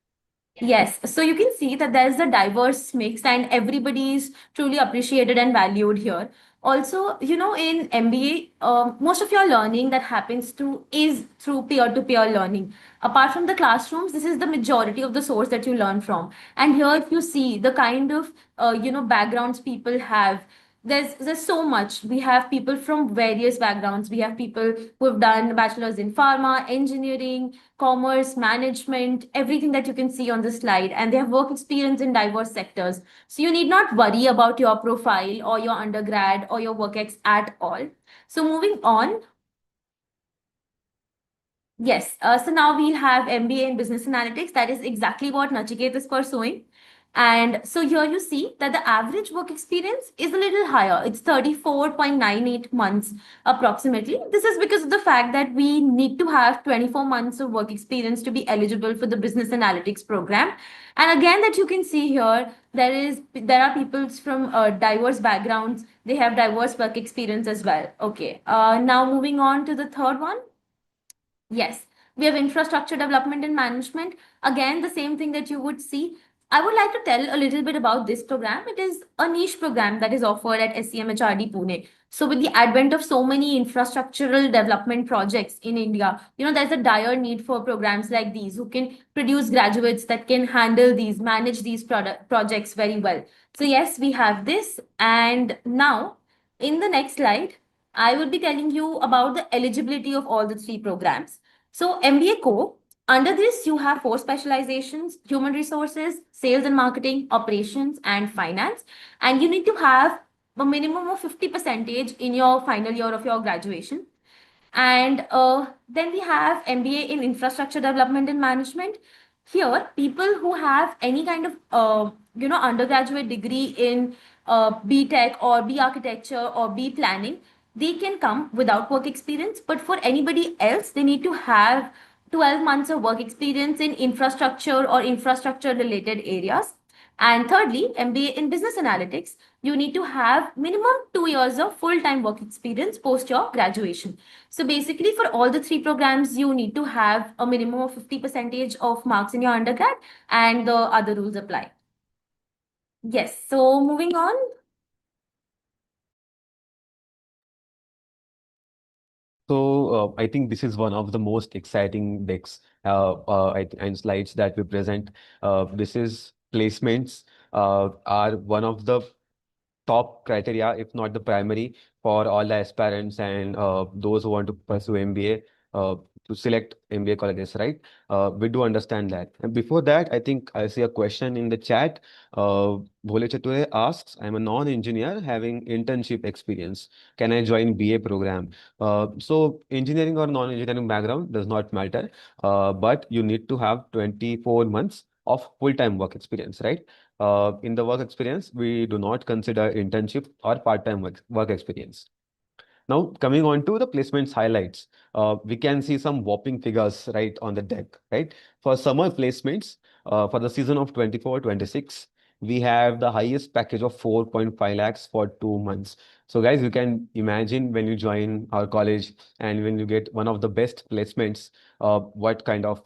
Yes, so you can see that there's a diverse mix and everybody is truly appreciated and valued here. Also, in MBA, most of your learning that happens through is through peer-to-peer learning. Apart from the classrooms, this is the majority of the source that you learn from. And here, if you see the kind of backgrounds people have, there's so much. We have people from various backgrounds. We have people who have done bachelors in pharma, engineering, commerce, management, everything that you can see on the slide, and they have work experience in diverse sectors. So you need not worry about your profile or your undergrad or your work ex at all. So moving on, yes, so now we'll have MBA in Business Analytics. That is exactly what Nachiket is pursuing. And so here you see that the average work experience is a little higher. It's 34.98 months approximately. This is because of the fact that we need to have 24 months of work experience to be eligible for the Business Analytics program. And again, that you can see here, there are people from diverse backgrounds. They have diverse work experience as well. Okay, now moving on to the third one. Yes, we have infrastructure development and management. Again, the same thing that you would see. I would like to tell a little bit about this program. It is a niche program that is offered at SCMHRD Pune. So, with the advent of so many infrastructural development projects in India, there's a dire need for programs like these who can produce graduates that can handle these, manage these projects very well. So, yes, we have this. And now, in the next slide, I will be telling you about the eligibility of all the three programs. So MBA Core, under this you have four specializations: human resources, sales and marketing, operations, and finance. And you need to have a minimum of 50 percentage in your final year of your graduation. And then we have MBA in Infrastructure Development and Management. Here, people who have any kind of undergraduate degree in B Tech or B Architecture or B Planning, they can come without work experience. But for anybody else, they need to have 12 months of work experience in infrastructure or infrastructure related areas. And thirdly, MBA in Business Analytics, you need to have minimum 2 years of full-time work experience post your graduation. So basically, for all the three programs, you need to have a minimum of 50 percentage of marks in your undergrad, and the other rules apply. Yes, so moving on. So I think this is one of the most exciting decks and slides that we present. This is placements are one of the top criteria, if not the primary, for all the aspirants and those who want to pursue MBA to select MBA colleges, right? We do understand that. And before that, I think I see a question in the chat. Bhole Chature asks, I'm a non-engineer having internship experience. Can I join BA program? So engineering or non-engineering background does not matter, but you need to have 24 months of full-time work experience, right? In the work experience, we do not consider internship or part-time work experience. Now, coming on to the placements highlights, we can see some whopping figures right on the deck, right? For summer placements, for the season of 24-26, we have the highest package of 4.5 lakhs for 2 months. So, guys, you can imagine when you join our college and when you get one of the best placements, what kind of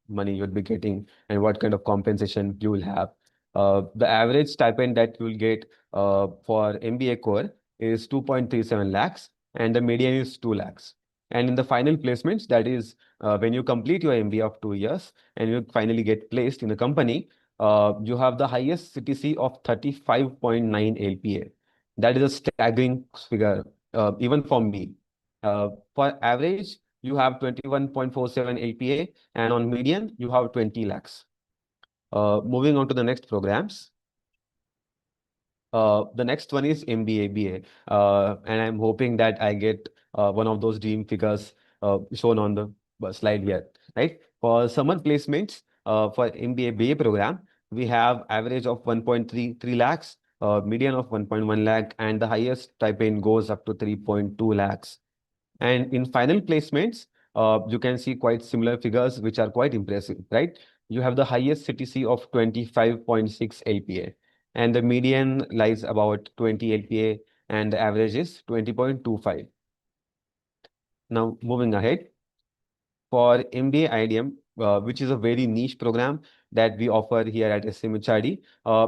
money you'll be getting and what kind of compensation you will have. The average stipend that you will get for MBA core is 2.37 lakhs and the median is 2 lakhs. And in the final placements, that is when you complete your MBA of 2 years and you finally get placed in a company, you have the highest CTC of 35.9 LPA. That is a staggering figure, even for me. For average, you have 21.47 LPA, and on median, you have 20 lakhs. Moving on to the next programs. The next one is MBA, BA, and I'm hoping that I get one of those dream figures shown on the slide here, right? For summer placements, for MBA, BA program, we have average of 1.33 lakhs, median of 1.1 lakh, and the highest stipend goes up to 3.2 lakhs. And in final placements, you can see quite similar figures, which are quite impressive, right? You have the highest CTC of 25.6 LPA, and the median lies about 20 LPA, and the average is 20.25. Now, moving ahead, for MBA IDM, which is a very niche program that we offer here at SCMHRD,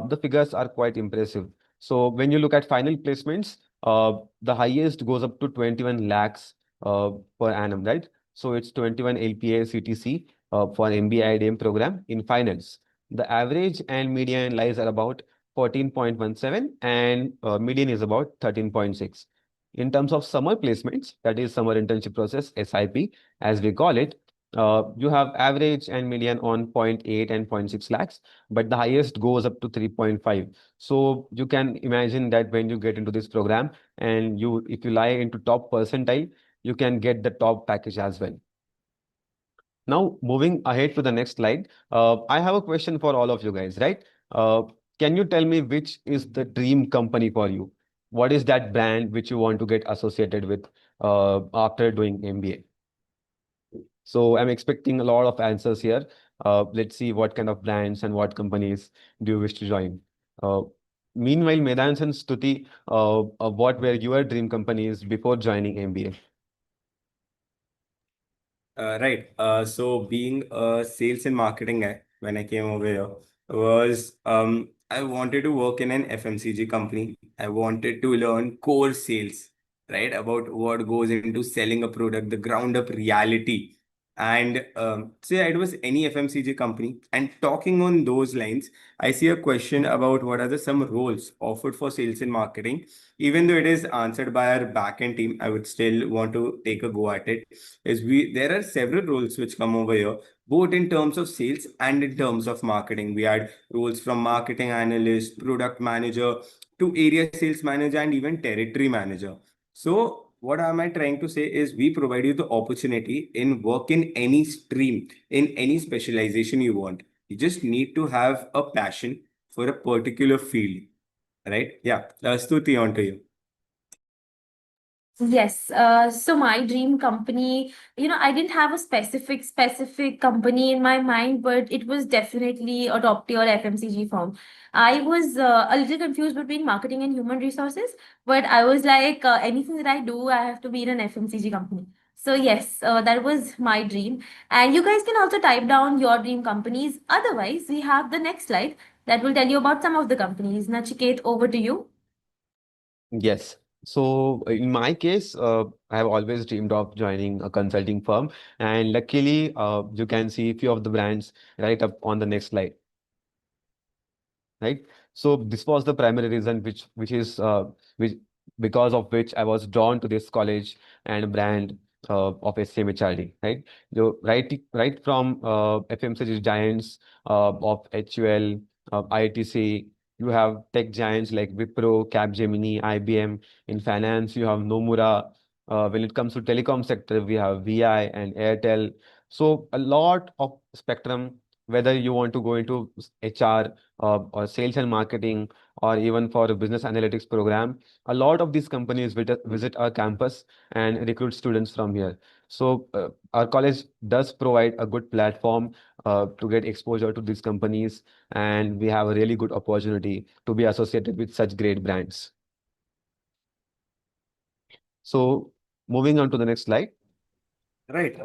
the figures are quite impressive. So when you look at final placements, the highest goes up to 21 lakhs per annum, right? So it's 21 LPA CTC for MBA IDM program in finals. The average and median lies at about 14.17 and median is about 13.6. In terms of summer placements, that is summer internship process, SIP, as we call it, you have average and median on 0.8 and 0.6 lakhs, but the highest goes up to 3.5. So you can imagine that when you get into this program and if you lie into top percentile, you can get the top package as well. Now, moving ahead to the next slide, I have a question for all of you guys, right? Uh, can you tell me which is the dream company for you? What is that brand which you want to get associated with after doing MBA? So I'm expecting a lot of answers here. Let's see what kind of brands and what companies do you wish to join. Uh, Meanwhile, Medans and Stuti, what were your dream companies before joining MBA? Right. So being a sales and marketing guy when I came over here was I wanted to work in an FMCG company. I wanted to learn core sales, right? About what goes into selling a product, the ground up reality. And so yeah, it was any FMCG company. And talking on those lines, I see a question about what are the some roles offered for sales and marketing. Even though it is answered by our backend team, I would still want to take a go at it is we there are several roles which come over here both in terms of sales and in terms of marketing. We had roles from marketing analyst, product manager to area sales manager and even territory manager. So what am I trying to say is we provide you the opportunity in work in any stream, in any specialization you want. You just need to have a passion for a particular field, right? Yeah. Stuti, on to you. Yes. So my dream company, I didn't have a specific company in my mind, but it was definitely a top tier FMCG firm. I was a little confused between marketing and human resources, but I was like, anything that I do, I have to be in an FMCG company. So yes, that was my dream. And you guys can also type down your dream companies. Otherwise, we have the next slide that will tell you about some of the companies. Nachiket, over to you. Yes. So in my case, I have always dreamed of joining a consulting firm, and luckily, you can see a few of the brands right up on the next slide, right? So this was the primary reason, which because of which I was drawn to this college and brand of SCMHRD, right? Right from FMCG giants of HUL, ITC. You have tech giants like Wipro, Capgemini, IBM. In finance, you have Nomura. When it comes to telecom sector, we have VI and Airtel. So a lot of spectrum whether you want to go into HR or sales and marketing, or even for a business analytics program, a lot of these companies visit our campus and recruit students from here. So our college does provide a good platform to get exposure to these companies, and we have a really good opportunity to be associated with such great brands. So moving on to the next slide. Right.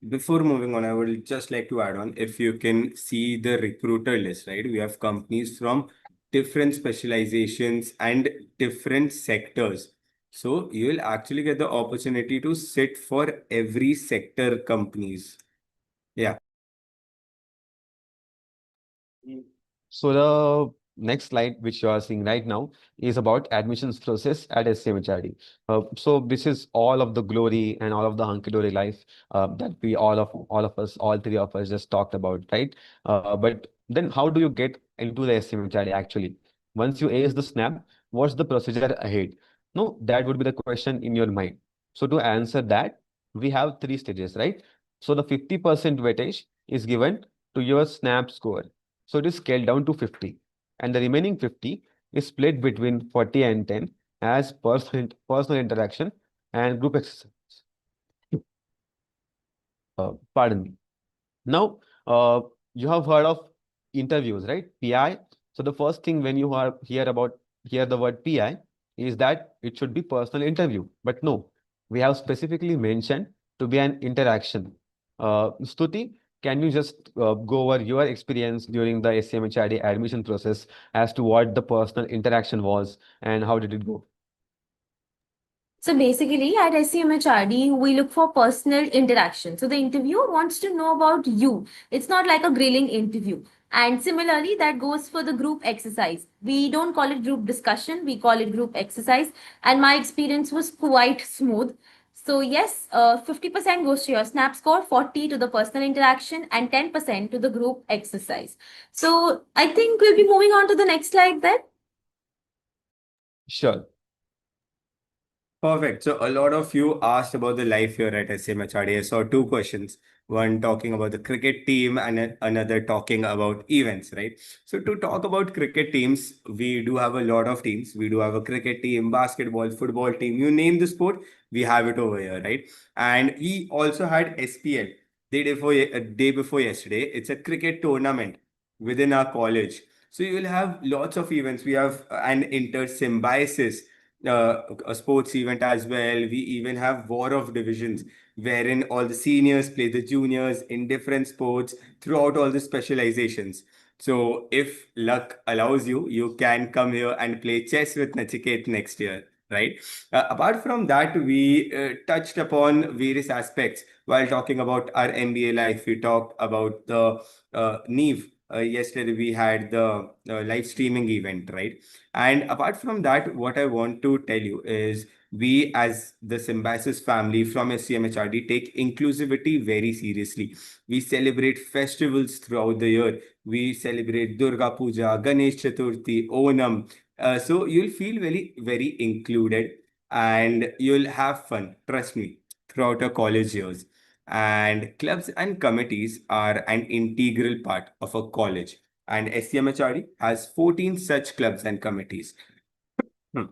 Before moving on, I would just like to add on, if you can see the recruiter list, right? We have companies from different specializations and different sectors. So you will actually get the opportunity to sit for every sector companies. Yeah. So the next slide, which you are seeing right now, is about admissions process at SCMHRD. So this is all of the glory and all of the hunky-dory life that we all three of us just talked about, right? But then how do you get into the SCMHRD actually? Once you ace the SNAP, what's the procedure ahead? No, that would be the question in your mind. So to answer that, we have three stages, right? So the 50% weightage is given to your SNAP score. So it is scaled down to 50, and the remaining 50 is split between 40 and 10 as personal interaction and group exercise. Pardon me. Now, you have heard of interviews, right? PI. So the first thing when you hear the word PI is that it should be personal interview. But no, we have specifically mentioned to be an interaction. Stuti, can you just go over your experience during the SCMHRD admission process as to what the personal interaction was and how did it go? So basically, at SCMHRD, we look for personal interaction. So the interviewer wants to know about you. It's not like a grilling interview. And similarly, that goes for the group exercise. We don't call it group discussion, we call it group exercise. And my experience was quite smooth. So yes, 50% goes to your SNAP score, 40 to the personal interaction, and 10% to the group exercise. So I think we'll be moving on to the next slide then. Sure. Perfect. So a lot of you asked about the life here at SCMHRD. I saw two questions. One talking about the cricket team and another talking about events, right? So to talk about cricket teams, we do have a lot of teams. We do have a cricket team, basketball, football team. You name the sport, we have it over here, right? And we also had SPL a day before yesterday. It's a cricket tournament within our college. So you will have lots of events. We have an inter symbiosis a sports event as well. We even have War of Divisions, wherein all the seniors play the juniors in different sports throughout all the specializations. So if luck allows you, you can come here and play chess with Nachiket next year, right? Apart from that, we touched upon various aspects while talking about our MBA life. We talked about the NEEV. Yesterday we had the live streaming event, right? And apart from that, what I want to tell you is we as the Symbiosis family from SCMHRD take inclusivity very seriously. We celebrate festivals throughout the year. We celebrate Durga Puja, Ganesh Chaturthi, Onam. So you'll feel very, very included and you'll have fun, trust me, throughout your college years. And clubs and committees are an integral part of a college, and SCMHRD has 14 such clubs and committees. Hmm.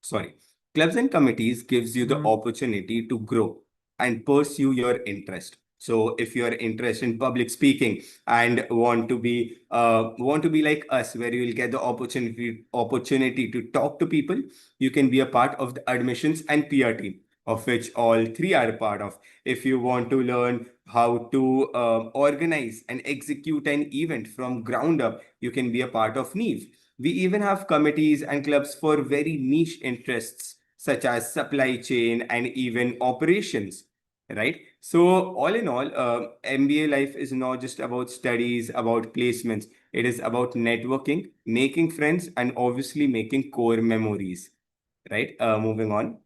Sorry. Clubs and committees gives you the opportunity to grow and pursue your interest. So if you are interested in public speaking and want to be like us, where you will get the opportunity to talk to people, you can be a part of the admissions and PR team, of which all three are a part of. If you want to learn how to organize and execute an event from ground up, you can be a part of NEEV. We even have committees and clubs for very niche interests such as supply chain and even operations, right? So all in all, MBA life is not just about studies, about placements. It is about networking, making friends, and obviously making core memories, right? Moving on.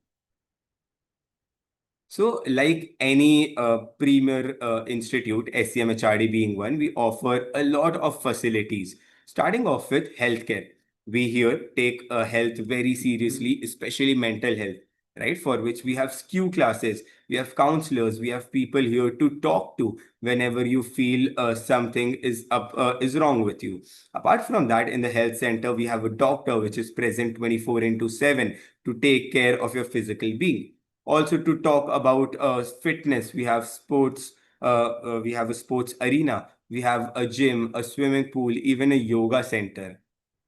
So, like any premier institute, SCMHRD being one, we offer a lot of facilities. Starting off with healthcare, we here take health very seriously, especially mental health, right? For which we have SKU classes we have counselors, we have people here to talk to whenever you feel something is wrong with you. Apart from that, in the health center, we have a doctor which is present 24 into 7 to take care of your physical being. Also, to talk about fitness, we have sports. We have a sports arena. We have a gym, a swimming pool, even a yoga center,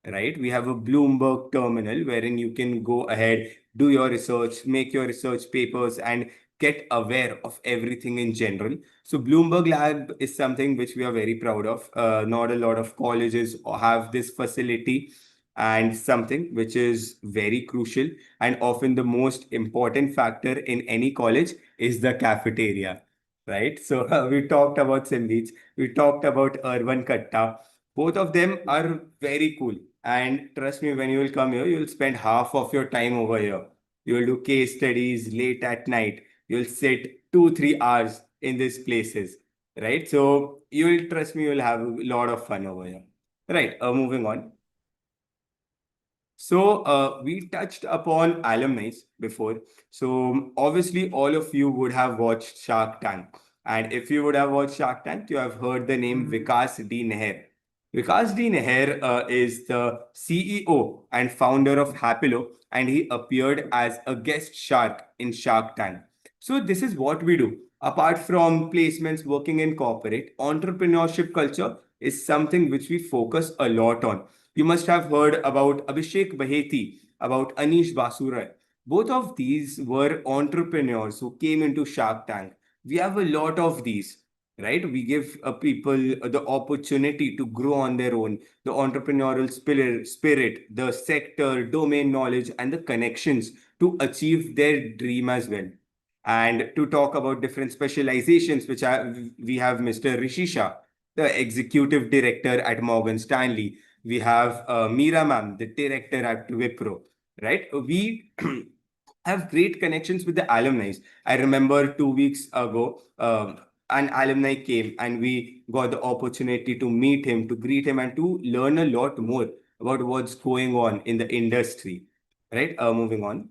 right? We have a Bloomberg terminal wherein you can go ahead, do your research, make your research papers, and get aware of everything in general. So Bloomberg Lab is something which we are very proud of. Not a lot of colleges have this facility, and something which is very crucial and often the most important factor in any college is the cafeteria, right? So we talked about Simbeach, we talked about Urban Katta. Both of them are very cool. And trust me, when you will come here, you'll spend half of your time over here. You will do case studies late at night. You'll sit 2, 3 hours in these places, right? So you will trust me, you'll have a lot of fun over here. Right. Moving on. So we touched upon alumni before. So obviously all of you would have watched Shark Tank. And if you would have watched Shark Tank, you have heard the name Vikas D. Neher. Vikas D. Neher is the CEO and founder of Happilo, and he appeared as a guest shark in Shark Tank. So this is what we do. Apart from placements working in corporate, entrepreneurship culture is something which we focus a lot on. You must have heard about Abhishek Baheti, about Anish Basuray. Both of these were entrepreneurs who came into Shark Tank. We have a lot of these, right? We give people the opportunity to grow on their own, the entrepreneurial spirit, the sector, domain knowledge, and the connections to achieve their dream as well. And to talk about different specializations, we have Mr. Rishisha, the executive director at Morgan Stanley. We have Meera ma'am, the director at Wipro, right? We have great connections with the alumni. I remember 2 weeks ago, an alumni came and we got the opportunity to meet him, to greet him, and to learn a lot more about what's going on in the industry, right? Moving on.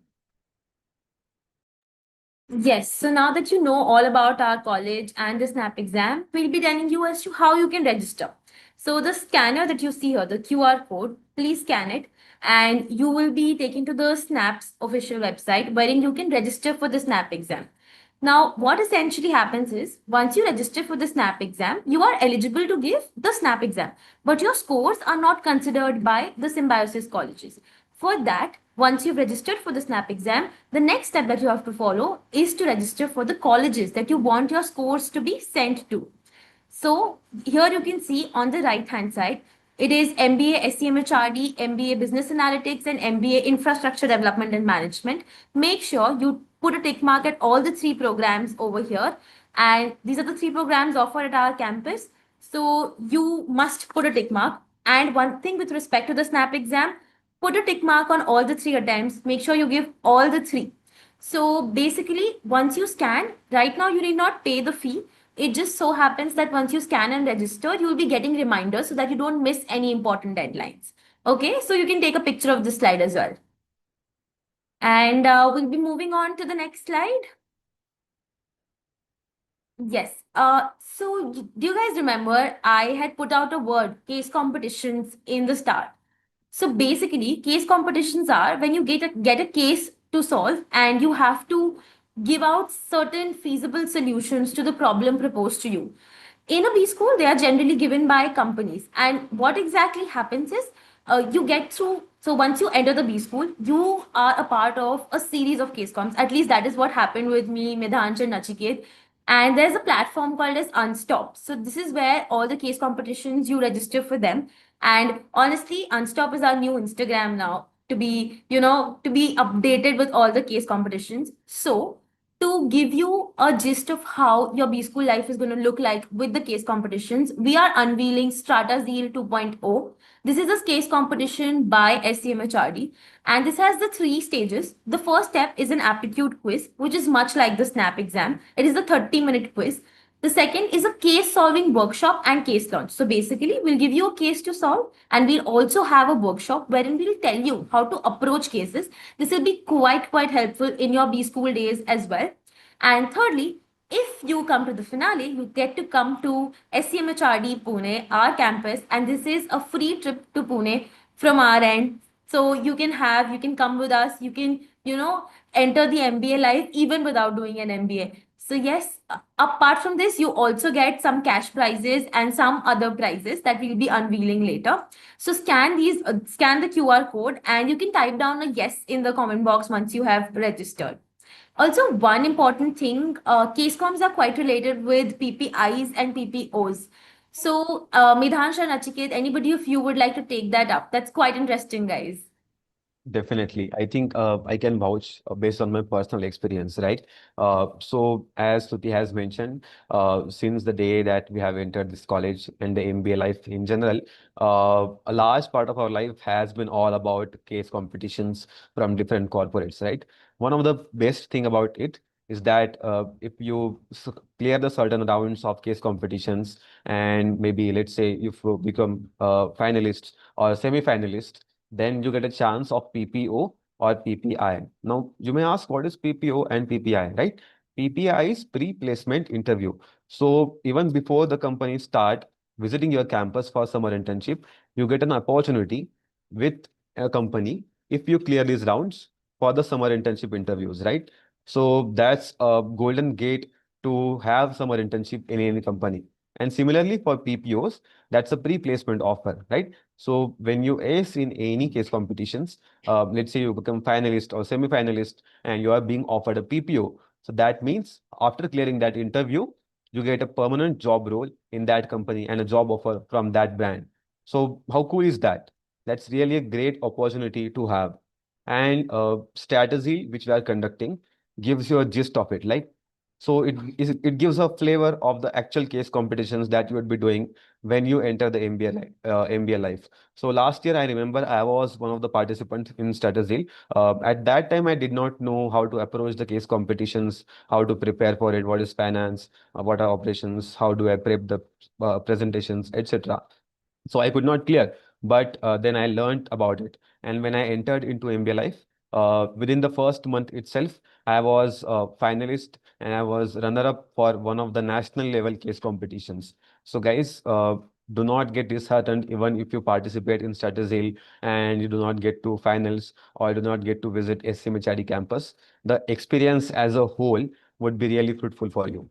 Yes, so now that you know all about our college and the SNAP exam, we'll be telling you as to how you can register. So the scanner that you see here, the QR code, please scan it and you will be taken to the SNAP's official website wherein you can register for the SNAP exam. Now, what essentially happens is once you register for the SNAP exam, you are eligible to give the SNAP exam, but your scores are not considered by the symbiosis colleges. For that, once you've registered for the SNAP exam, the next step that you have to follow is to register for the colleges that you want your scores to be sent to. So here you can see on the right hand side, it is MBA SCMHRD, MBA Business Analytics, and MBA Infrastructure Development and Management. Make sure you put a tick mark at all the three programs over here. And these are the three programs offered at our campus. So you must put a tick mark. And one thing with respect to the SNAP exam, put a tick mark on all the three attempts. Make sure you give all the three. So basically, once you scan, right now you need not pay the fee. It just so happens that once you scan and register, you will be getting reminders so that you don't miss any important deadlines. Okay, so you can take a picture of this slide as well. And we'll be moving on to the next slide. Yes. So do you guys remember I had put out a word, case competitions, in the start? So basically, case competitions are when you get a case to solve and you have to give out certain feasible solutions to the problem proposed to you. In a B school, they are generally given by companies. And what exactly happens is you get through. So once you enter the B school, you are a part of a series of case comps. At least that is what happened with me, Medhanch, and Nachiket. And there's a platform called as Unstop. So this is where all the case competitions you register for them. And honestly, Unstop is our new Instagram now to be, to be updated with all the case competitions. So to give you a gist of how your B school life is going to look like with the case competitions, we are unveiling Strata Zeal 2.0. This is a case competition by SCMHRD, and this has the three stages. The first step is an aptitude quiz, which is much like the SNAP exam. It is a 30-minute quiz. The second is a case solving workshop and case launch. So basically, we'll give you a case to solve, and we'll also have a workshop wherein we'll tell you how to approach cases. This will be quite helpful in your B school days as well. And thirdly, if you come to the finale, you get to come to SCMHRD Pune, our campus, and this is a free trip to Pune from our end. So you can come with us, you can, enter the MBA life even without doing an MBA. So yes, apart from this, you also get some cash prizes and some other prizes that we'll be unveiling later. So scan the QR code and you can type down a yes in the comment box once you have registered. Also, one important thing, case comms are quite related with PPIs and PPOs. So, Midhansha and Achiket, anybody of you would like to take that up? That's quite interesting, guys. Definitely. I think I can vouch based on my personal experience, right? So as Stuti has mentioned, since the day that we have entered this college and the MBA life in general, a large part of our life has been all about case competitions from different corporates, right? One of the best thing about it is that if you clear the certain rounds of case competitions and maybe let's say if you become finalists or semi-finalists, then you get a chance of PPO or PPI. Now, you may ask what is PPO and PPI, right? PPI is pre-placement interview. So even before the company start visiting your campus for summer internship, you get an opportunity with a company if you clear these rounds for the summer internship interviews, right? So that's a golden gate to have summer internship in any company. And similarly for PPOs, that's a pre-placement offer, right? So when you ace in any case competitions, let's say you become finalist or semi-finalist and you are being offered a PPO. So that means after clearing that interview, you get a permanent job role in that company and a job offer from that brand. So how cool is that? That's really a great opportunity to have. And strategy which we are conducting gives you a gist of it. Like, so it gives a flavor of the actual case competitions that you would be doing when you enter the MBA life. So last year, I remember I was one of the participants in strategy. At that time, I did not know how to approach the case competitions, how to prepare for it, what is finance, what are operations, how do I prep the presentations, etc. So I could not clear, but then I learned about it. And when I entered into MBA life, within the first month itself, I was a finalist and I was runner-up for one of the national level case competitions. So guys, do not get disheartened even if you participate in strategy and you do not get to finals or do not get to visit SCMHRD campus. The experience as a whole would be really fruitful for you.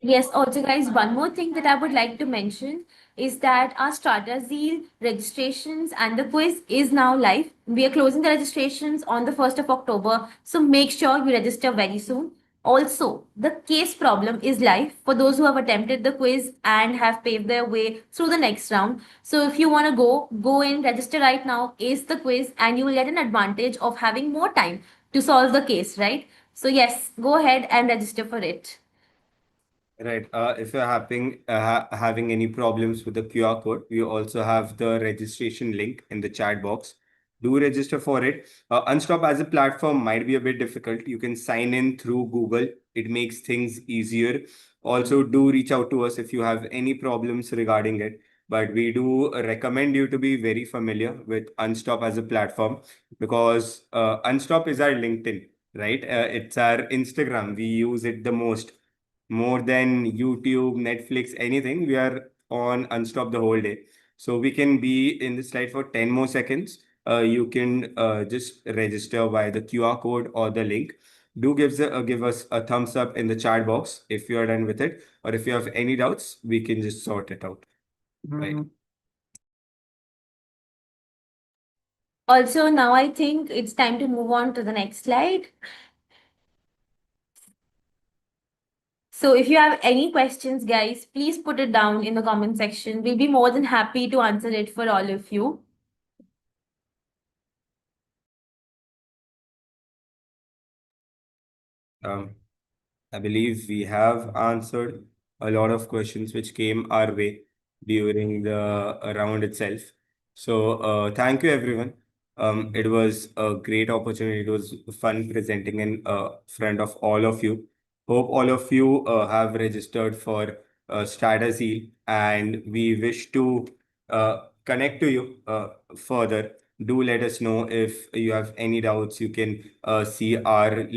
Yes, also, guys, one more thing that I would like to mention is that our Strata Zeal registrations and the quiz is now live. We are closing the registrations on the 1st of October, so make sure you register very soon. Also, the case problem is live for those who have attempted the quiz and have paved their way through the next round. So, if you want to go in, register right now, ace the quiz, and you will get an advantage of having more time to solve the case, right? So, yes, go ahead and register for it. Right. If you're having any problems with the QR code, we also have the registration link in the chat box. Do register for it. Unstop as a platform might be a bit difficult. You can sign in through Google. It makes things easier. Also, do reach out to us if you have any problems regarding it. But we do recommend you to be very familiar with Unstop as a platform because Unstop is our LinkedIn, right? It's our Instagram. We use it the most more than YouTube, Netflix, anything. We are on Unstop the whole day. So we can be in the slide for 10 more seconds. You can just register via the QR code or the link. Do give us a thumbs up in the chat box if you are done with it, or if you have any doubts, we can just sort it out. Right. Also, now I think it's time to move on to the next slide. So if you have any questions, guys, please put it down in the comment section. We'll be more than happy to answer it for all of you. I believe we have answered a lot of questions which came our way during the round itself. So thank you everyone. It was a great opportunity. It was fun presenting in front of all of you. Hope all of you have registered for strategy, and we wish to connect to you further. Do let us know if you have any doubts. You can see our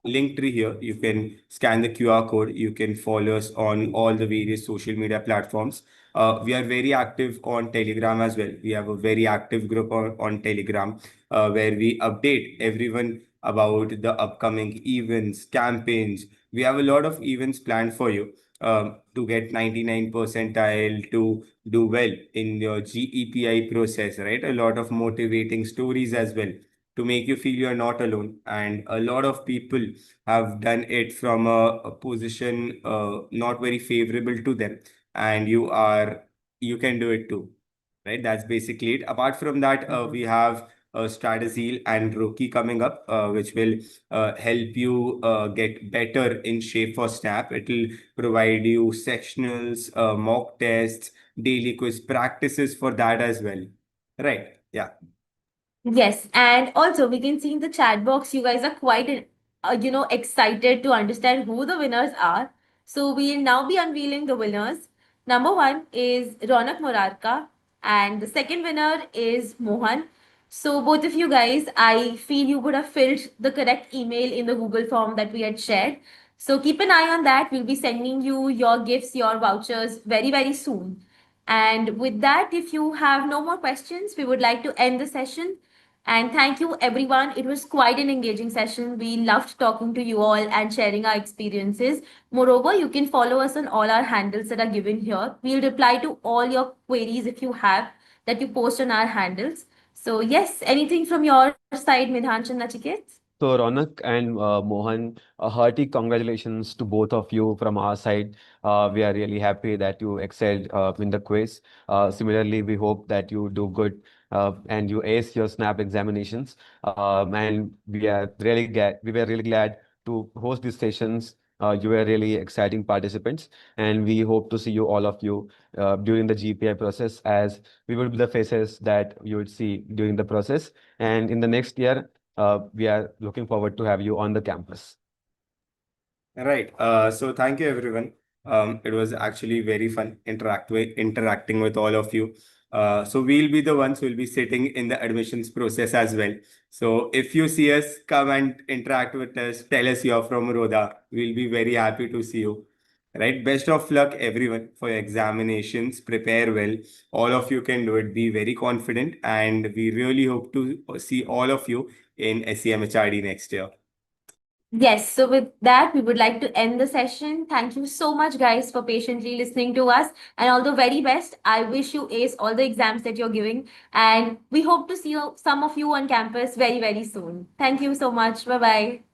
link tree here. You can scan the QR code. You can follow us on all the various social media platforms. We are very active on Telegram as well. We have a very active group on Telegram where we update everyone about the upcoming events, campaigns. We have a lot of events planned for you to get 99 percentile, to do well in your GEPI process, right? A lot of motivating stories as well to make you feel you're not alone. And a lot of people have done it from a position not very favorable to them. And you can do it too, right? That's basically it. Apart from that, we have Strategy and Rookie coming up, which will help you get better in shape for SNAP. It will provide you sectionals, mock tests, daily quiz practices for that as well. Right. Yeah. Yes, and also we can see in the chat box you guys are quite excited to understand who the winners are. So we'll now be unveiling the winners. Number one is Ronak Morarka, and the second winner is Mohan. So both of you guys, I feel you would have filled the correct email in the Google form that we had shared. So keep an eye on that. We'll be sending you your gifts, your vouchers very, very soon. And with that, if you have no more questions, we would like to end the session. And thank you, everyone. It was quite an engaging session. We loved talking to you all and sharing our experiences. Moreover, you can follow us on all our handles that are given here. We'll reply to all your queries if you have that you post on our handles. So, yes, anything from your side, Midhanch and Nachiket? So Ronak and Mohan, a hearty congratulations to both of you from our side. We are really happy that you excelled in the quiz. Similarly, we hope that you do good and you ace your SNAP examinations. And we were really glad to host these sessions. You were really exciting participants, and we hope to see you all of you during the GPI process, as we will be the faces that you would see during the process. And in the next year, we are looking forward to have you on the campus. Right. So thank you, everyone. It was actually very fun interacting with all of you. So we'll be the ones who will be sitting in the admissions process as well. So if you see us, come and interact with us. Tell us you're from Rhoda. We'll be very happy to see you. Right. Best of luck, everyone, for your examinations. Prepare well. All of you can do it. Be very confident, and we really hope to see all of you in SCMHRD next year. Yes, so with that, we would like to end the session. Thank you so much, guys, for patiently listening to us. And all the very best. I wish you ace all the exams that you're giving. And we hope to see some of you on campus very, very soon. Thank you so much. Bye bye.